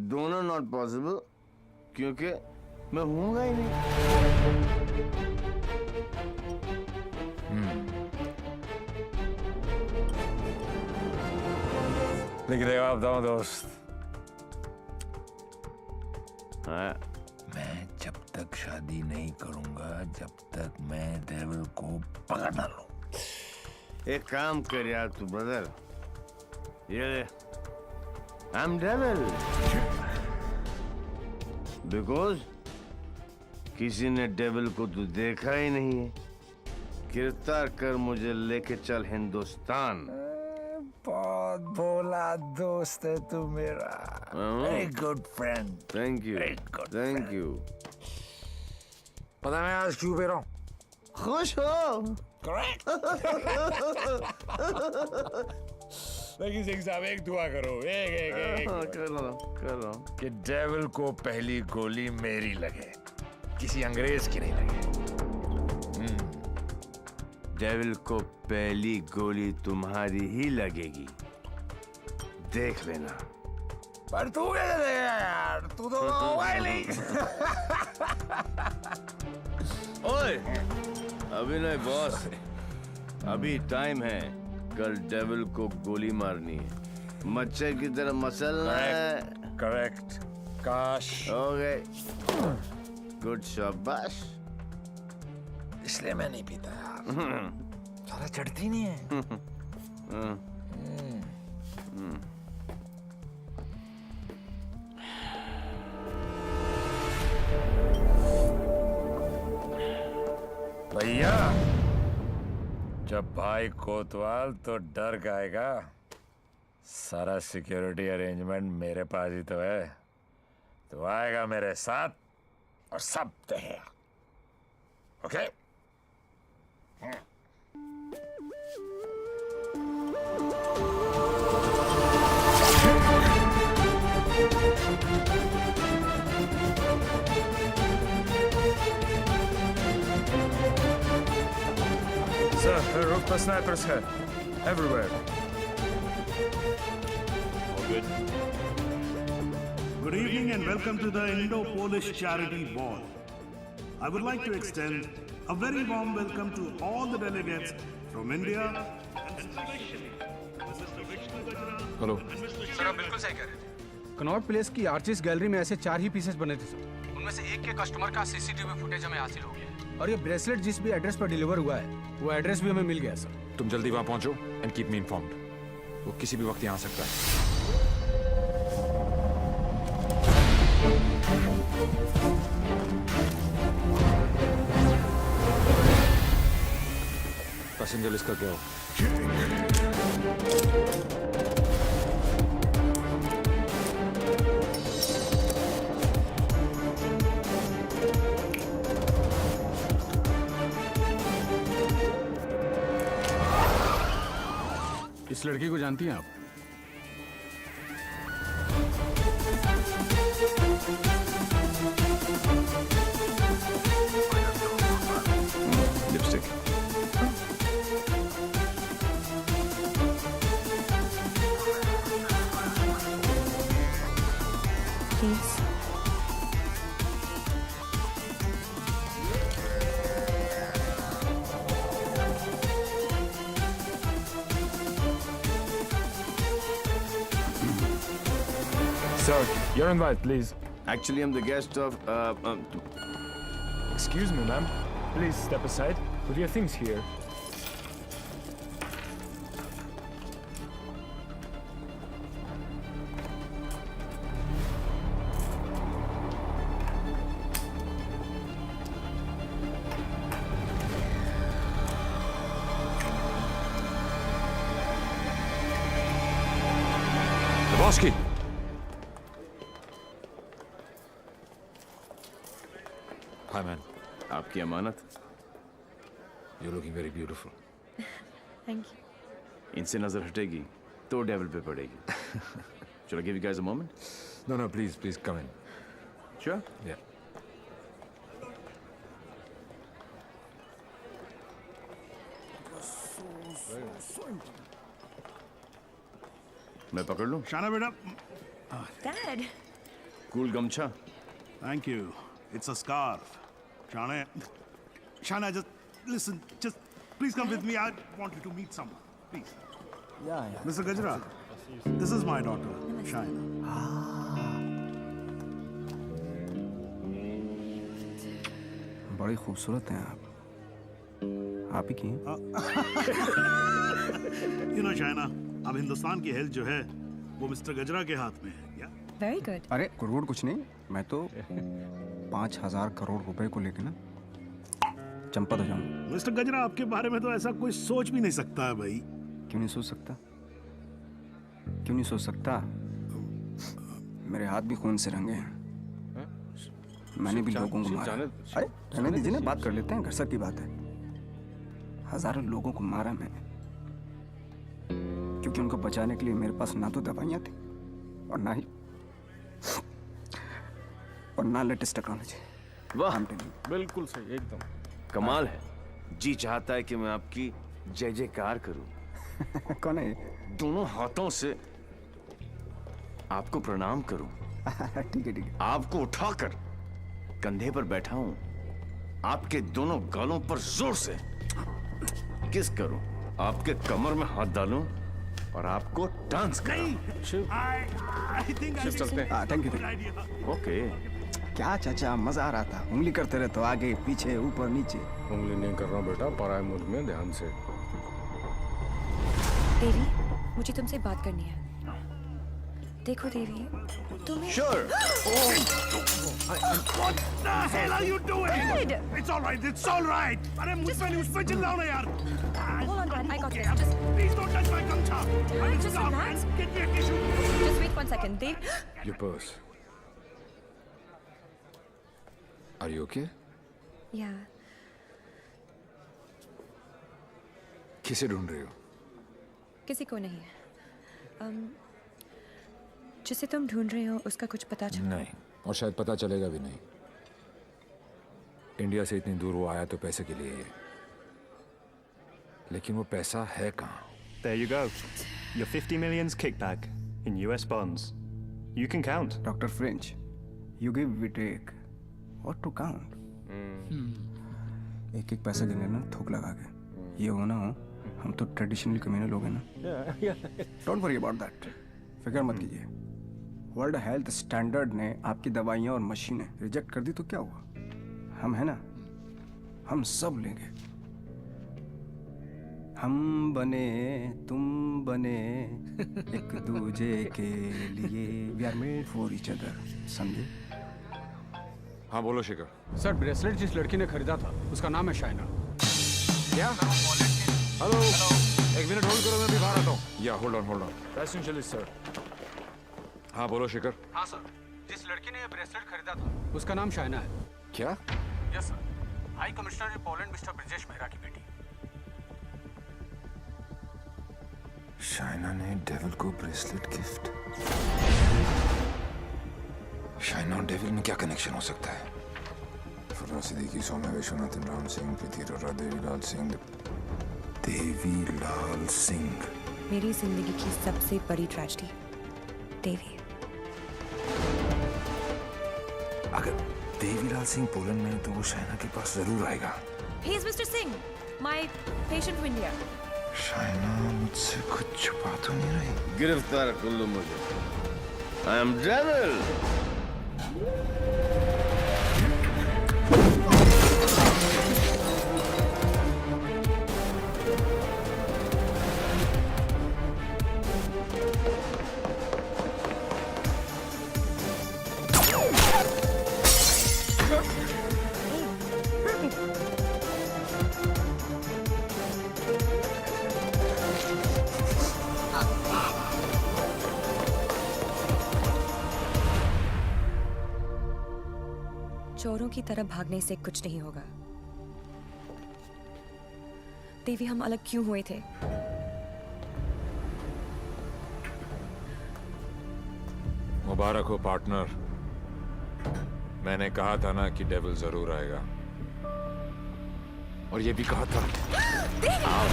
दोनों नॉट पॉसिबल, क्योंकि मैं हूंगा ही नहीं। लेकिन देखो बताऊं दोस्त, मैं जब तक शादी नहीं करूंगा जब तक मैं डेविल को पकड़ ना लूं। एक काम कर यार तू ब्रदर, ये आई एम डेविल बिकॉज किसी ने डेविल को तू देखा ही नहीं है। गिरफ्तार कर मुझे लेके चल हिंदुस्तान। बहुत भोला दोस्त है तू मेरा। Very good friend. Thank you, thank you. पता मैं आज क्यों पी रहा हूँ? खुश हो? करेक्ट। लेकिन सिंह साहब एक दुआ करो, एक कर रहा हूँ कि डेविल को पहली गोली मेरी लगे, किसी अंग्रेज की नहीं लगे। डेविल को पहली गोली तुम्हारी ही लगेगी, देख लेना। पर तू कैसे देगा यार, तू तो होगा ही नहीं। ओए, अभी नहीं बॉस, अभी टाइम है। कल डेविल को गोली मारनी है, मच्छर की तरह मसलना है। करेक्ट। काश। ओके, गुड शाबाश। इसलिए मैं नहीं पीता यार, सारा चढ़ती नहीं है। भैया, जब भाई कोतवाल तो डर गाएगा, सारा सिक्योरिटी अरेंजमेंट मेरे पास ही तो है। तो आएगा मेरे साथ और सब देगा। ओके? Sir, roof पर snipers है everywhere. All good. Good evening and welcome to the Indo-Polish Charity Ball. I would like to extend a very warm welcome to all the delegates from India and especially Mr. Vishnu Gajra. Hello sir आप बिल्कुल सही कह रहे थे। Connaught place की artist gallery में ऐसे 4 ही pieces बने थे सर। उनमें से एक के कस्टमर का सीसीटीवी फुटेज हमें हासिल हो गया है। और ये ब्रेसलेट जिस भी एड्रेस पर डिलीवर हुआ है, वो एड्रेस भी हमें मिल गया सर। तुम जल्दी वहां पहुंचो एंड कीप मी इन्फॉर्म्ड। वो किसी भी वक्त यहाँ आ सकता है। पैसेंजर लिस्ट करके आओ। इस लड़की को जानती हैं आप? Lipstick. Please. Sir, your invite, please. Actually, I'm the guest of. Excuse me, ma'am. Please step aside. Put your things here. Lebowski! Hi, man. आपकी अमानत. You're looking very beautiful. Thank you. इनसे नजर हटेगी तो डेविल पे पड़ेगी. Shall I give you guys a moment? No, please come in. Sure. Yeah. मैं पकड़ लूं? शाना बेटा. Dad. कूल गमछा. Thank you. It's a scarf. Shana, just listen. Just please come with me. I want you to meet someone. Please. Yeah. Mr. Gajra, this is my daughter, Shana. बड़ी खूबसूरत हैं आप ही की हैं? You know, Shana, अब हिंदुस्तान की health जो है वो मिस्टर गजरा के हाथ में है. Yeah. Very good. अरे करोड़ कुछ नहीं, मैं तो 5,000 करोड़ रुपए को लेके ना चंपत हो जाऊंगा. मिस्टर गजरा, आपके बारे में तो ऐसा कोई सोच भी नहीं सकता है भाई. क्यों नहीं सोच सकता? क्यों नहीं सोच सकता? मेरे हाथ भी खून से रंगे हैं. मैंने भी लोगों को मारा. अरे रहने दीजिए ना, बात कर लेते हैं. घर की बात है. हजारों लोगों को मारा मैंने, क्योंकि उनको बचाने के लिए मेरे पास ना तो दवाइयाँ थी और ना लेटेस्ट टेक्नोलॉजी. वाह, बिल्कुल सही, एकदम कमाल है. जी चाहता है कि मैं आपकी जय जयकार करूं. कौन है? दोनों हाथों से आपको प्रणाम करूं. ठीक है. आपको उठाकर कंधे पर बैठा हूं, आपके दोनों गालों पर जोर से किस करूं, आपके कमर में हाथ डालूं और आपको डांस कराऊं. Thank you. ओके. क्या चाचा, मजा आ रहा था. उंगली करते रहे तो आगे पीछे ऊपर नीचे. उंगली नहीं कर रहा बेटा, पराये मुल्क में ध्यान से. देवी, मुझे तुमसे बात करनी है. देखो देवी, तुम्हें. Sure. What the hell are you doing? It's all right. It's all right. अरे मुझ पे चिल्लाओ ना यार. Hold on, Dad. I got this. Just Please don't touch my gumcha. just relax. Get me a tissue. Just wait 1 second, Dev. Your purse. Are you okay? Yeah. किसे ढूंढ रही हो? किसी को नहीं. जिसे तुम ढूंढ रहे हो उसका कुछ पता चला? नहीं, और शायद पता चलेगा भी नहीं. इंडिया से इतनी दूर वो आया तो पैसे के लिए ही, लेकिन वो पैसा है कहाँ? There you go. Your 50 million's kickback in US bonds. You can count. Dr. French, you give, we take. What to count? एक पैसा गिने ना थूक लगा के. ये हो ना हो, हम तो ट्रेडिशनली कम्युनल लोग हैं ना. Don't worry about that. फिक्र मत कीजिए. वर्ल्ड हेल्थ स्टैंडर्ड ने आपकी दवाइयाँ और मशीनें रिजेक्ट कर दी तो क्या हुआ? हम है ना, हम सब लेंगे. हम बने तुम बने एक दूजे के लिए. We are made for each other. समझे? हाँ बोलो शिखर. सर, ब्रेसलेट जिस लड़की ने खरीदा था उसका नाम है शाइना. क्या? हेलो, एक मिनट होल्ड करो, मैं भी बाहर आता हूँ. या होल्ड ऑन. Passenger sir. हाँ बोलो शिखर. हाँ सर, जिस लड़की ने ये ब्रेसलेट खरीदा था उसका नाम शाइना है. क्या? Yes sir. High commissioner in Poland mister Brijesh Mehra की बेटी. शाइना ने डेविल को ब्रेसलेट गिफ्ट. शाइना और डेविल में क्या कनेक्शन हो सकता है? फराज सिद्दीकी, सौम्या विश्वनाथन, राम सिंह, प्रीति अरोरा, देवीलाल सिंह. देवीलाल सिंह. मेरी जिंदगी की सबसे बड़ी ट्रेजेडी, देवी. अगर देवीलाल सिंह पोलैंड में है तो वो शाइना के पास जरूर आएगा. He is Mr. Singh, my patient from India. Shaina मुझसे कुछ छुपा तो नहीं रही? गिरफ्तार कर लो मुझे. I am devil. चोरों की तरह भागने से कुछ नहीं होगा। देवी, हम अलग क्यों हुए थे? मुबारक हो पार्टनर। मैंने कहा था ना कि डेविल जरूर आएगा, और ये भी कहा था। आओ,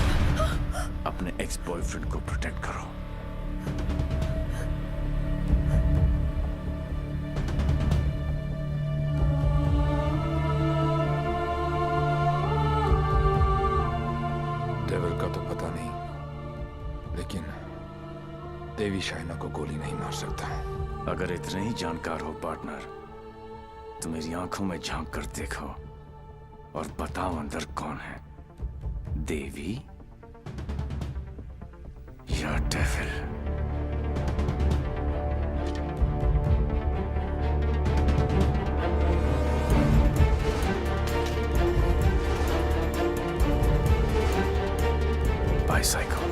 अपने एक्स बॉयफ्रेंड को प्रोटेक्ट करो। डेविल का तो पता नहीं, लेकिन देवी शाइना को गोली नहीं मार सकता। अगर इतने ही जानकार हो पार्टनर, तो मेरी आंखों में झांक कर देखो और बताओ अंदर कौन है, देवी या devil? Bicycle.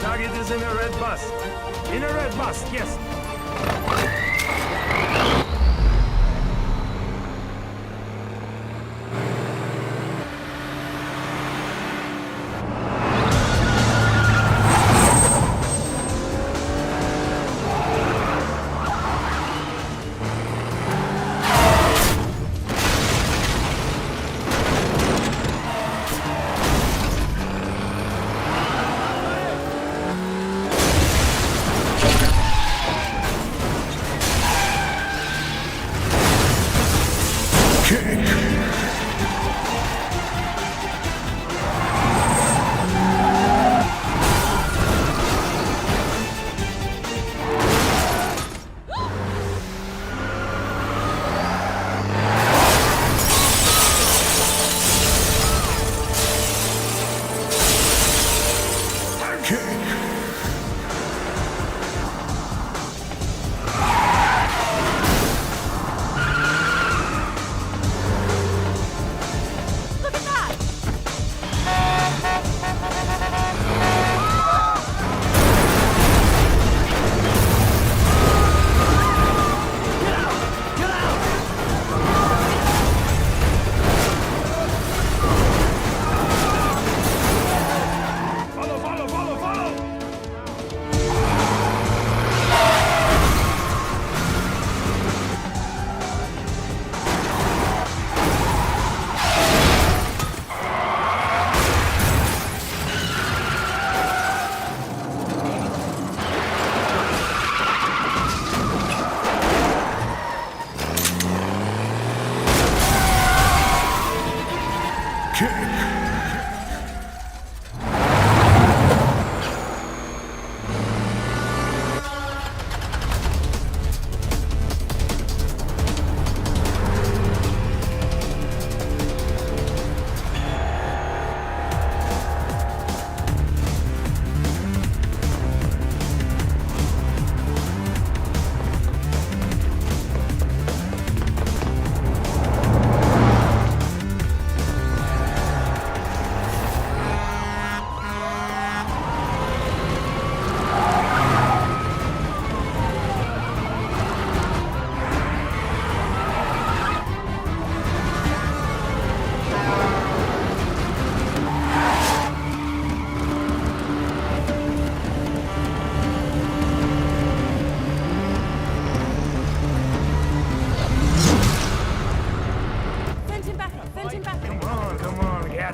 Target is in a red bus. In a red bus, yes.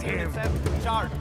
at him. Chart.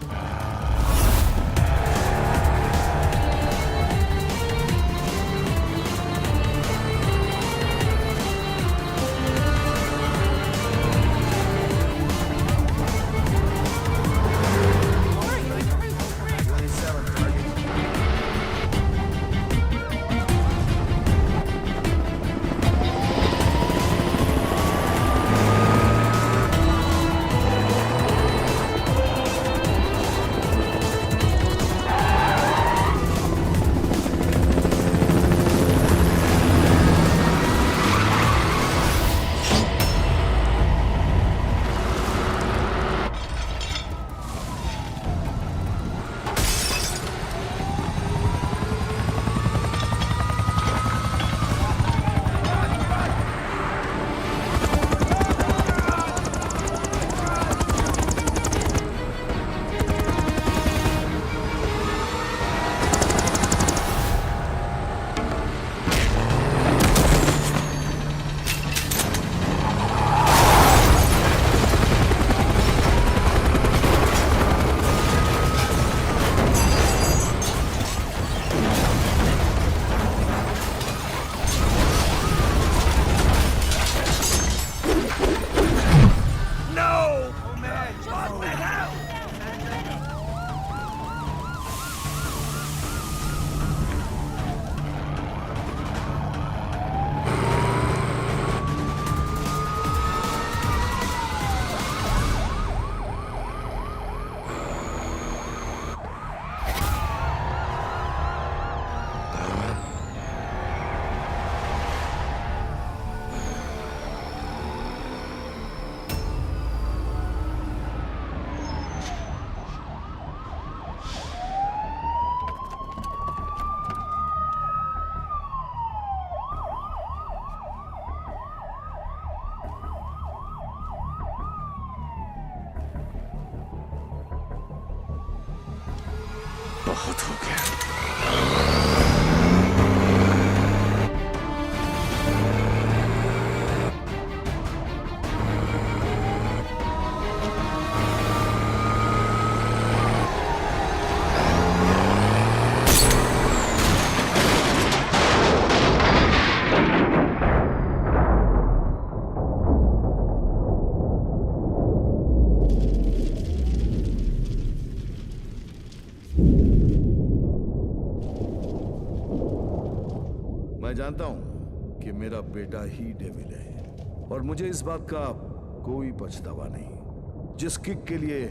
बहुत हो गया। मैं जानता हूं कि मेरा बेटा ही डेविल है और मुझे इस बात का कोई पछतावा नहीं। जिस किक के लिए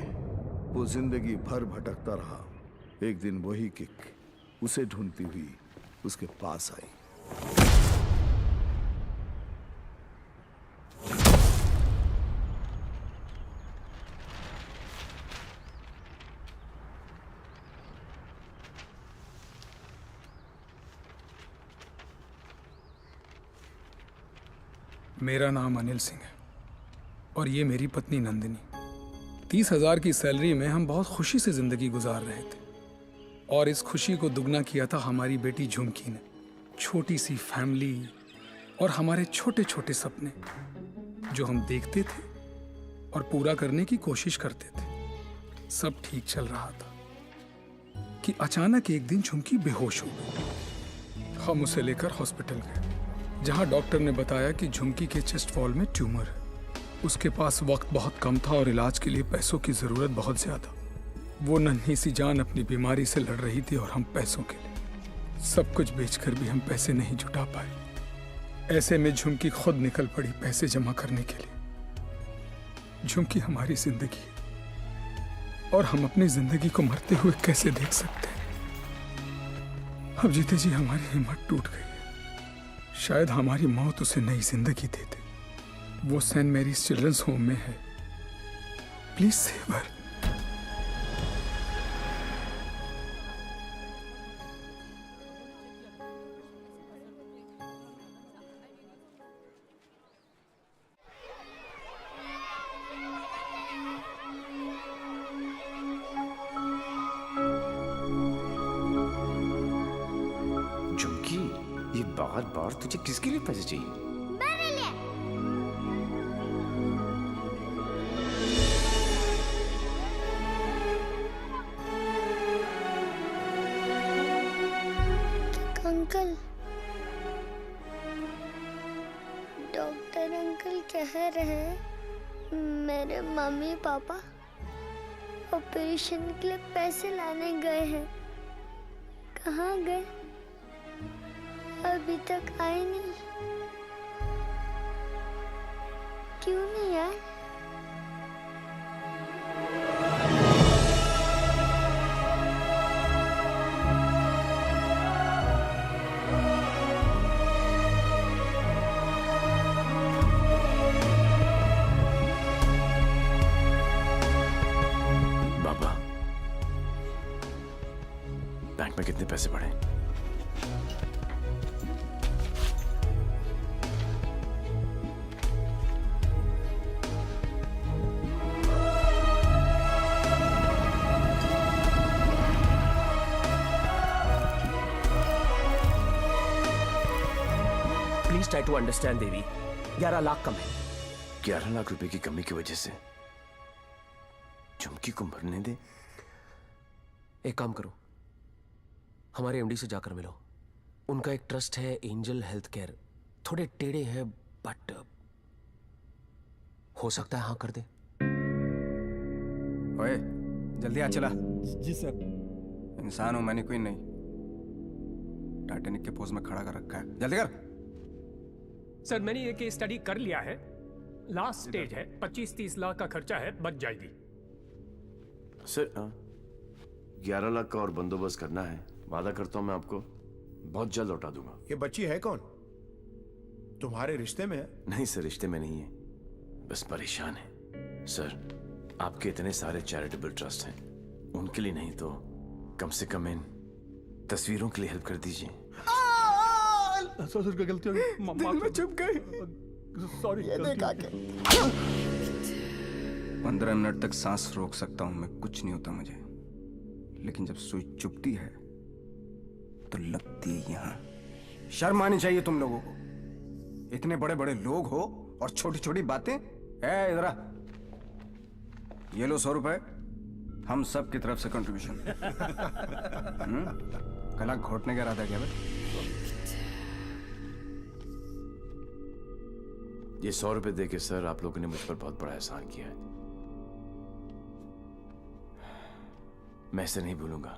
वो जिंदगी भर भटकता रहा, एक दिन वही किक उसे ढूंढती हुई उसके पास आई। मेरा नाम अनिल सिंह है और ये मेरी पत्नी नंदिनी। 30,000 की सैलरी में हम बहुत खुशी से जिंदगी गुजार रहे थे और इस खुशी को दुगना किया था हमारी बेटी झुमकी ने। छोटी सी फैमिली और हमारे छोटे छोटे सपने जो हम देखते थे और पूरा करने की कोशिश करते थे। सब ठीक चल रहा था कि अचानक एक दिन झुमकी बेहोश हो गई। हम उसे लेकर हॉस्पिटल गए जहां डॉक्टर ने बताया कि झुमकी के चेस्ट वॉल में ट्यूमर है। उसके पास वक्त बहुत कम था और इलाज के लिए पैसों की जरूरत बहुत ज्यादा। वो नन्ही सी जान अपनी बीमारी से लड़ रही थी और हम पैसों के लिए सब कुछ बेचकर भी हम पैसे नहीं जुटा पाए। ऐसे में झुमकी खुद निकल पड़ी पैसे जमा करने के लिए। झुमकी हमारी जिंदगी है और हम अपनी जिंदगी को मरते हुए कैसे देख सकते हैं। अब जीते जी हमारी हिम्मत टूट गई। शायद हमारी मौत उसे नई जिंदगी दे दे। वो सेंट मैरीज चिल्ड्रंस होम में है। Please save her. झुमकी, ये बार बार तुझे किसके लिए पैसे चाहिए? मेरे लिए। कह रहे हैं मेरे मम्मी पापा ऑपरेशन के लिए पैसे लाने गए हैं। कहाँ गए? अभी तक आए नहीं। क्यों नहीं आए? बाबा, बैंक में कितने पैसे पड़े? प्लीज ट्राई टू अंडरस्टैंड देवी। 11 लाख कम है। 11 लाख रुपए की कमी की वजह से झुमकी को मरने दे? एक काम करो, हमारे एमडी से जाकर मिलो। उनका एक ट्रस्ट है एंजल हेल्थ केयर। थोड़े टेढ़े हैं बट हो सकता है हाँ कर दे। ओए जल्दी आ चला। जी सर। इंसान हूं मैंने, कोई नहीं। टाइटैनिक के पोज में खड़ा कर रखा है, जल्दी कर। सर मैंने ये केस स्टडी कर लिया है। लास्ट स्टेज है, 25-30 लाख का खर्चा है, बच जाएगी। सर 11 लाख का और बंदोबस्त करना है। वादा करता हूं मैं आपको बहुत जल्द लौटा दूंगा। ये बच्ची है कौन? तुम्हारे रिश्ते में है? नहीं सर, रिश्ते में नहीं है, बस परेशान है। सर आपके इतने सारे चैरिटेबल ट्रस्ट हैं, उनके लिए नहीं तो कम से कम इन तस्वीरों के लिए हेल्प कर दीजिए। सर का गलती हो गई, दिल में चुप गई। सॉरी। ये देखा के 15 मिनट तक सांस रोक सकता हूं मैं, कुछ नहीं होता मुझे। लेकिन जब सुई चुभती है तो लगती है यहां। शर्म आनी चाहिए तुम लोगों को। इतने बड़े बड़े लोग हो और छोटी छोटी बातें। इधर आ, ये लो 100 रुपए, हम सब की तरफ से कंट्रीब्यूशन। कला घोटने का इरादा क्या भाई? ये 100 रुपए देके सर आप लोगों ने मुझ पर बहुत बड़ा एहसान किया है। मैं इसे नहीं भूलूंगा।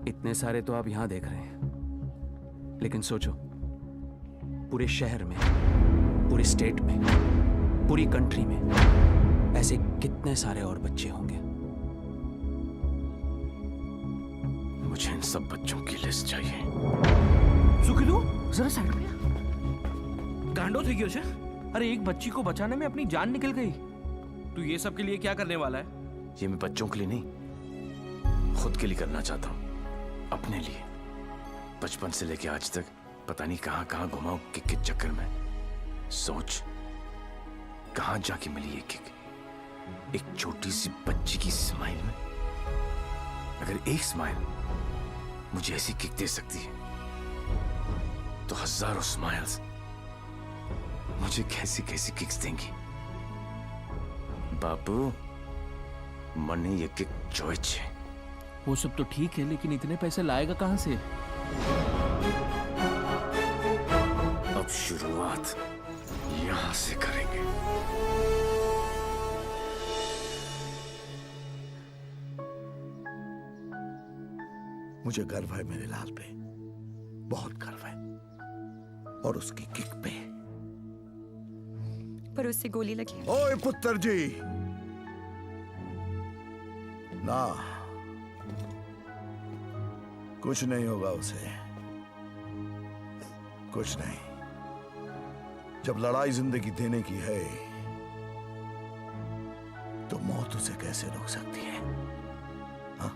इतने सारे तो आप यहां देख रहे हैं, लेकिन सोचो पूरे शहर में, पूरे स्टेट में, पूरी कंट्री में ऐसे कितने सारे और बच्चे होंगे। मुझे इन सब बच्चों की लिस्ट चाहिए। सुखिदू जरा साइड में गांडो થઈ ગયો છે। अरे एक बच्ची को बचाने में अपनी जान निकल गई। तू ये सब के लिए क्या करने वाला है? ये मैं बच्चों के लिए नहीं, खुद के लिए करना चाहता हूँ, अपने लिए। बचपन से लेके आज तक पता नहीं कहां कहां घुमा हूं किक के चक्कर में। सोच कहां जाके मिली ये किक, एक छोटी सी बच्ची की स्माइल में। अगर एक स्माइल मुझे ऐसी किक दे सकती है तो हजारों स्माइल्स मुझे कैसी कैसी किक्स देंगी। बाबू मने ये किक चॉइस है। वो सब तो ठीक है, लेकिन इतने पैसे लाएगा कहां से? अब शुरुआत यहां से करेंगे। मुझे गर्व है मेरे लाल पे, बहुत गर्व है, और उसकी किक पे। पर उससे गोली लगी। ओए पुत्र जी, ना कुछ नहीं होगा उसे, कुछ नहीं। जब लड़ाई जिंदगी देने की है तो मौत उसे कैसे रोक सकती है? हाँ?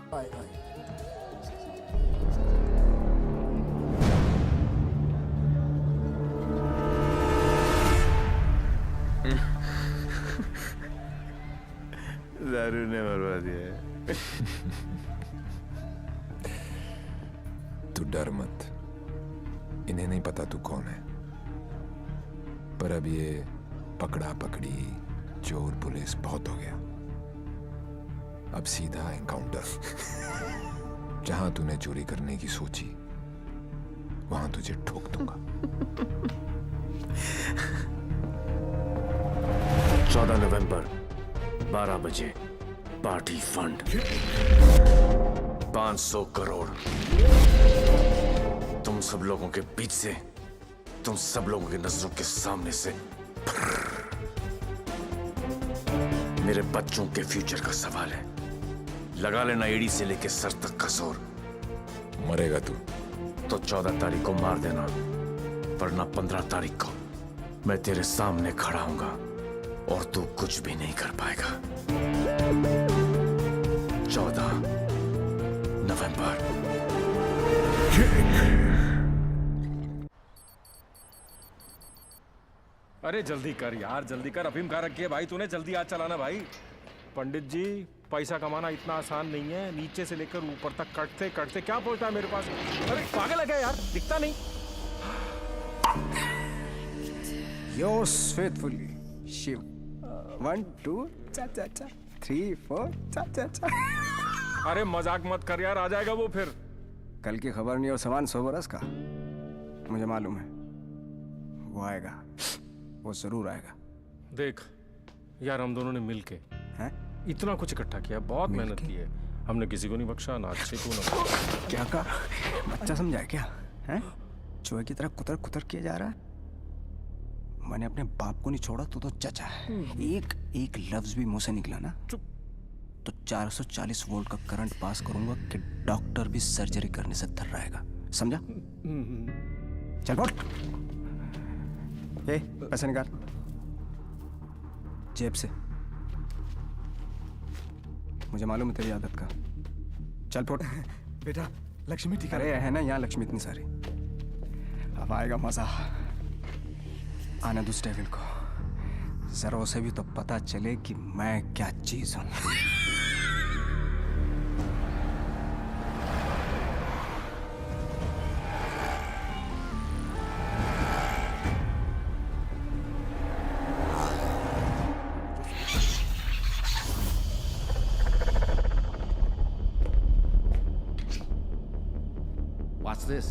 दारू ने मरवा दिया है। तू डर मत, इन्हें नहीं पता तू कौन है। पर अब ये पकड़ा पकड़ी, चोर पुलिस बहुत हो गया। अब सीधा एनकाउंटर। जहां तूने चोरी करने की सोची वहां तुझे ठोक दूंगा। नवंबर 12 बजे पार्टी फंड 500 करोड़ तुम सब लोगों के बीच से, तुम सब लोगों की नजरों के सामने से। मेरे बच्चों के फ्यूचर का सवाल है, लगा लेना एड़ी से लेके सर तक का जोर। मरेगा तू तो 14 तारीख को मार देना, वरना 15 तारीख को मैं तेरे सामने खड़ा हूंगा और तू कुछ भी नहीं कर पाएगा। 14 नवंबर। अरे जल्दी कर यार, जल्दी कर। अफीम कहाँ रखी है भाई तूने? जल्दी आज चलाना भाई। पंडित जी, पैसा कमाना इतना आसान नहीं है। नीचे से लेकर ऊपर तक कटते कटते क्या पहुंचता है मेरे पास? अरे पागल है क्या यार, दिखता नहीं। Yours faithfully, Shiv. 1 2 चा चा चा 3 4 चा चा चा। अरे मजाक मत कर यार, आ जाएगा वो फिर। कल की खबर नहीं और सामान 100 बरस का, मुझे मालूम है। वो आएगा, वो जरूर आएगा। देख यार, हम दोनों ने मिलके इतना कुछ इकट्ठा किया, बहुत मेहनत की है हमने। किसी को नहीं बख्शा, ना अच्छे को ना। क्या का बच्चा समझा क्या है? चूहे की तरह कुतर कुतर किया जा रहा है। मैंने अपने बाप को नहीं छोड़ा तो चचा है। एक लफ्ज भी मुंह से निकला ना तो 440 वोल्ट का करंट पास करूंगा कि डॉक्टर भी सर्जरी करने से थर रहेगा, समझा? चल बोल। पैसे निकाल जेब से, मुझे मालूम है तेरी आदत का। चल फोट। बेटा लक्ष्मी ठीक अरे है ना यहाँ लक्ष्मी इतनी सारी। अब आएगा मजा। आने दूस डेविल को, जरा उसे भी तो पता चले कि मैं क्या चीज हूं। What's this?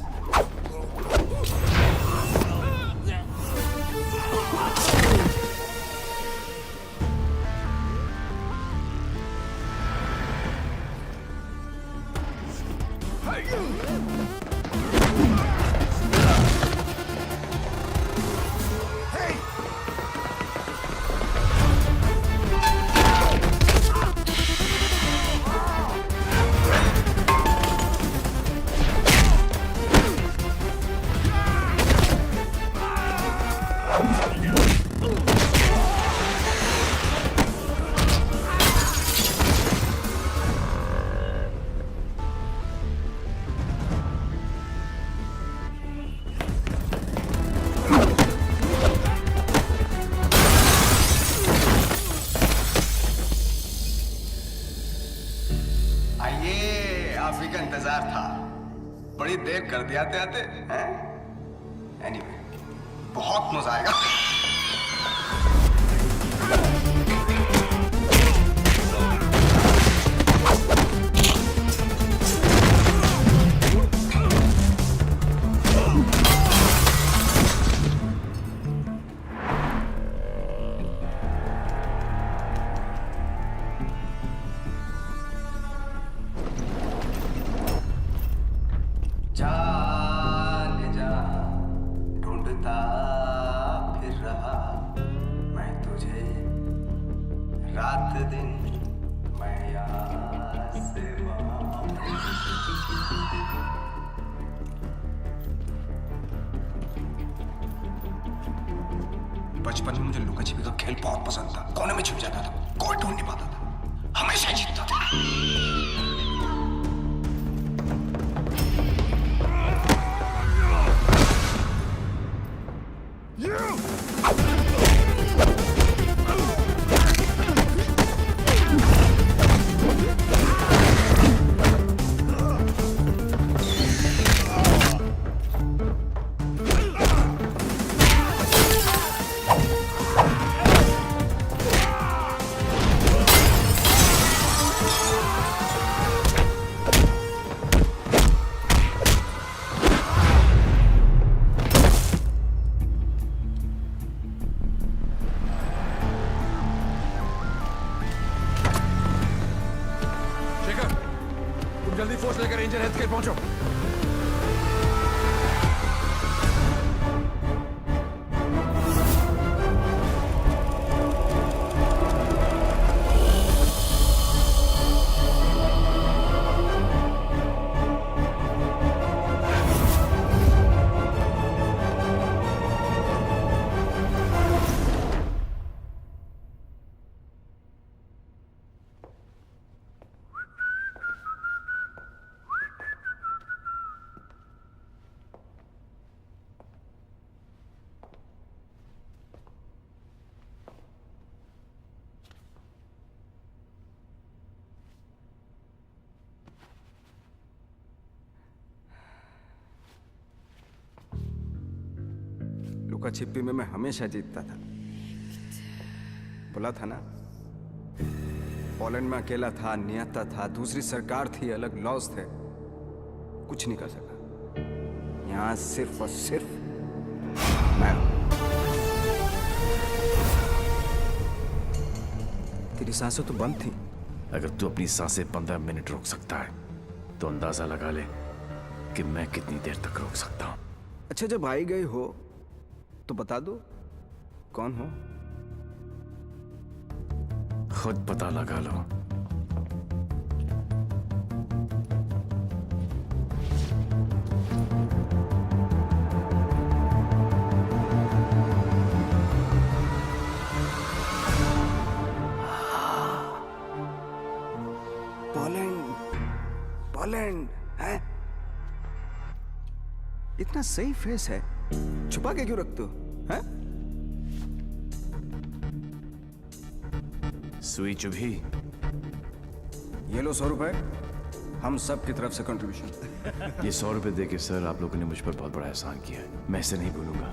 बड़ी देर कर दिया आते हैं। एनीवे, बहुत मजा आएगा। बचपन में मुझे लुका छिपी का खेल बहुत पसंद था। कोने में छुप जाता था, कोई ढूंढ नहीं पाता था, हमेशा जीतता था। जल्दी फोर्स लेकर रेंजर हेल्थ केयर पहुंचो। लुका छिपी में मैं हमेशा जीतता था। बोला था ना, पोलैंड में अकेला था, नियता था, दूसरी सरकार थी, अलग लॉज थे, कुछ नहीं कर सका। यहाँ सिर्फ और सिर्फ मैं। तेरी सांसें तो बंद थी। अगर तू अपनी सांसें 15 मिनट रोक सकता है तो अंदाजा लगा ले कि मैं कितनी देर तक रोक सकता हूँ। अच्छा, जब आई गई हो तो बता दो कौन हो। खुद पता लगा लो। पोलैंड है? इतना सही फेस है, छुपा के क्यों रखते हो? हैं? सुई चुभी। ये लो 100 रुपए, हम सब की तरफ से कंट्रीब्यूशन। ये 100 रुपए देके सर, आप लोगों ने मुझ पर बहुत बड़ा एहसान किया है, मैं इसे नहीं भूलूंगा।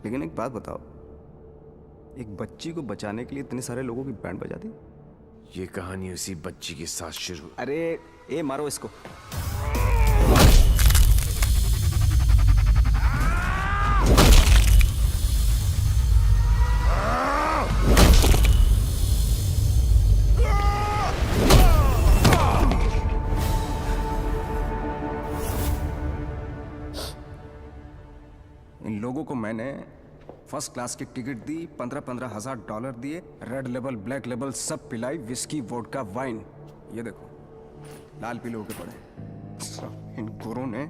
लेकिन एक बात बताओ, एक बच्ची को बचाने के लिए इतने सारे लोगों की बैंड बजा दी? ये कहानी उसी बच्ची के साथ शुरू। अरे ए मारो इसको। इन लोगों को मैंने फर्स्ट क्लास की टिकट दी, 15-15 हजार डॉलर दिए, रेड लेबल ब्लैक लेबल सब पिलाई, विस्की वोडका वाइन। ये देखो लाल पीले होके पड़े। इन गुरों ने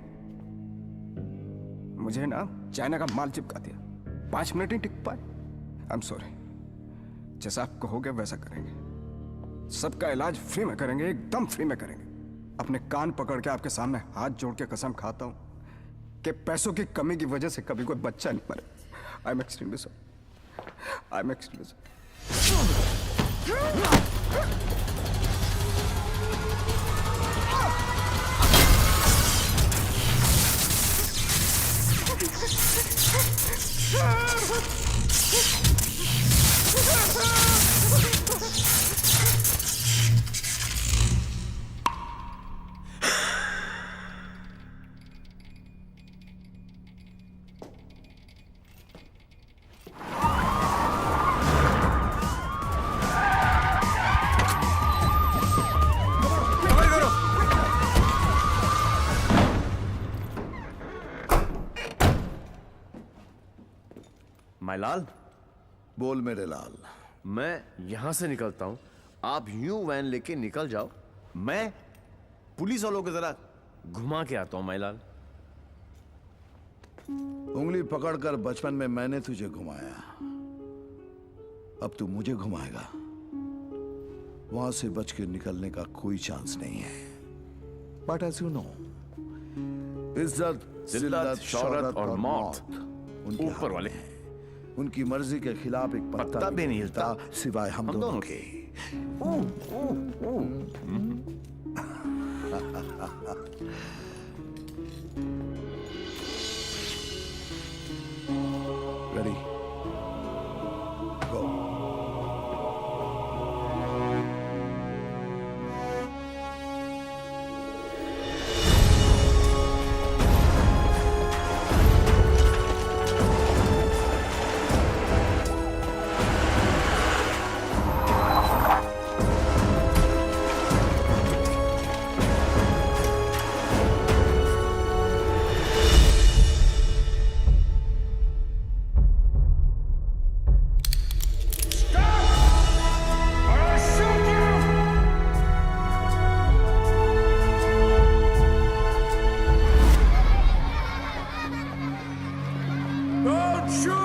मुझे ना चाइना का माल चिपका दिया। 5 मिनट ही टिक पाए। आई एम सॉरी, जैसा आप कहोगे वैसा करेंगे। सबका इलाज फ्री में करेंगे, एकदम फ्री में करेंगे। अपने कान पकड़ के आपके सामने हाथ जोड़ के कसम खाता हूं कि पैसों की कमी की वजह से कभी कोई बच्चा नहीं मरे। I'm extremely sorry. I'm extremely my लाल। बोल मेरे लाल। मैं यहां से निकलता हूं, आप यूं वैन लेके निकल जाओ, मैं पुलिस वालों की तरह घुमा के आता हूं माय लाल। उंगली पकड़कर बचपन में मैंने तुझे घुमाया, अब तू मुझे घुमाएगा। वहां से बच के निकलने का कोई चांस नहीं है। बट एज यू नो, इज्जत, जिल्लत, शौहरत और मौत ऊपर वाले हैं। उनकी मर्जी के खिलाफ एक पत्ता भी नहीं हिलता सिवाय हम दोनों के। Ready, go. Don't shoot!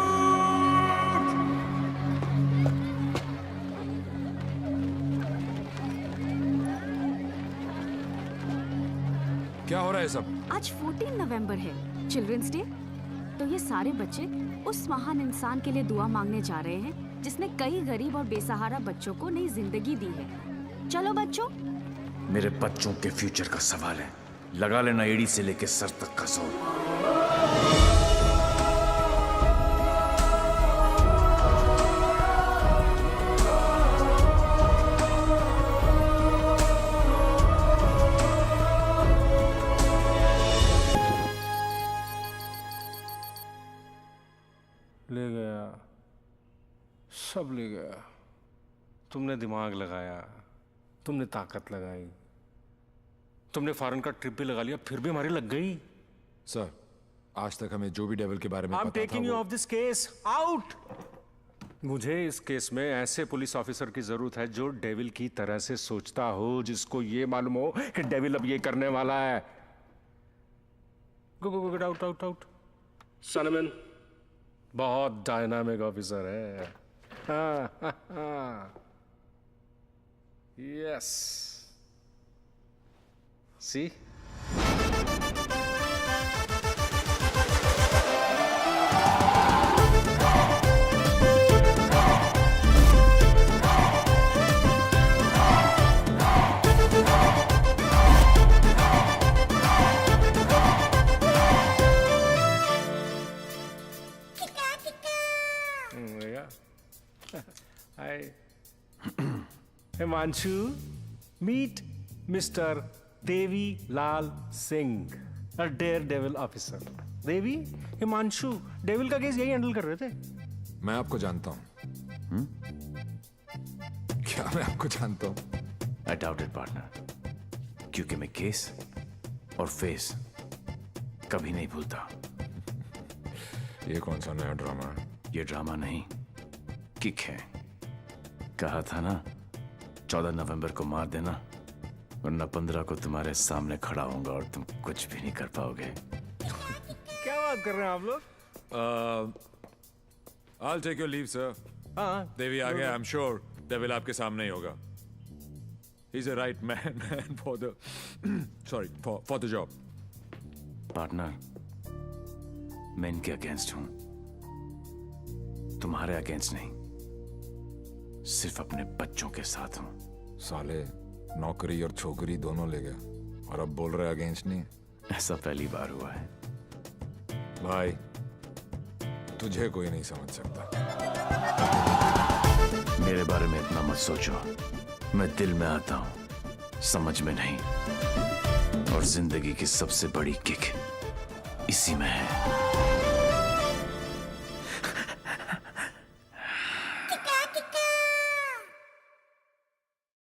क्या हो रहा है सब? आज 14 नवंबर है, चिल्ड्रंस डे। तो ये सारे बच्चे उस महान इंसान के लिए दुआ मांगने जा रहे हैं जिसने कई गरीब और बेसहारा बच्चों को नई जिंदगी दी है। चलो बच्चों। मेरे बच्चों के फ्यूचर का सवाल है, लगा लेना एड़ी से लेके सर तक का जोर। ले गया, सब ले गया। तुमने दिमाग लगाया, तुमने ताकत लगाई, तुमने फॉरेन का ट्रिप भी लगा लिया, फिर भी हमारी लग गई। सर, आज तक हमें जो भी डेविल के बारे में I'm पता taking था you वो... off this case. Out! मुझे इस केस में ऐसे पुलिस ऑफिसर की जरूरत है जो डेविल की तरह से सोचता हो, जिसको ये मालूम हो कि डेविल अब ये करने वाला है। गो गो गो, आउट आउट आउट। सनमैन बहुत डायनामिक ऑफिसर है। Yes, C Hi. Himanshu, meet Mr. Devi Lal Singh, a daredevil officer. Devi, Himanshu devil का केस यही हैंडल कर रहे थे। मैं आपको जानता हूँ। क्या मैं आपको जानता हूँ? I doubt it, partner. क्योंकि मैं केस और फेस कभी नहीं भूलता। ये कौन सा नया ड्रामा है? ये ड्रामा नहीं, किक है। कहा था ना, 14 नवंबर को मार देना, वरना 15 को तुम्हारे सामने खड़ा होऊंगा और तुम कुछ भी नहीं कर पाओगे। क्या बात कर रहे हैं आप लोग? I'll take your leave, sir. हाँ, देवी आ गया, I'm sure डेविल आपके सामने ही होगा। He's a right man for the for the job. Partner, मैं इनके अगेंस्ट हूं, तुम्हारे अगेंस्ट नहीं, सिर्फ अपने बच्चों के साथ हूं। साले नौकरी और छोकरी दोनों ले गया और अब बोल रहे अगेंस्ट नहीं। ऐसा पहली बार हुआ है। भाई, तुझे कोई नहीं समझ सकता। मेरे बारे में इतना मत सोचो, मैं दिल में आता हूं, समझ में नहीं। और जिंदगी की सबसे बड़ी किक इसी में है।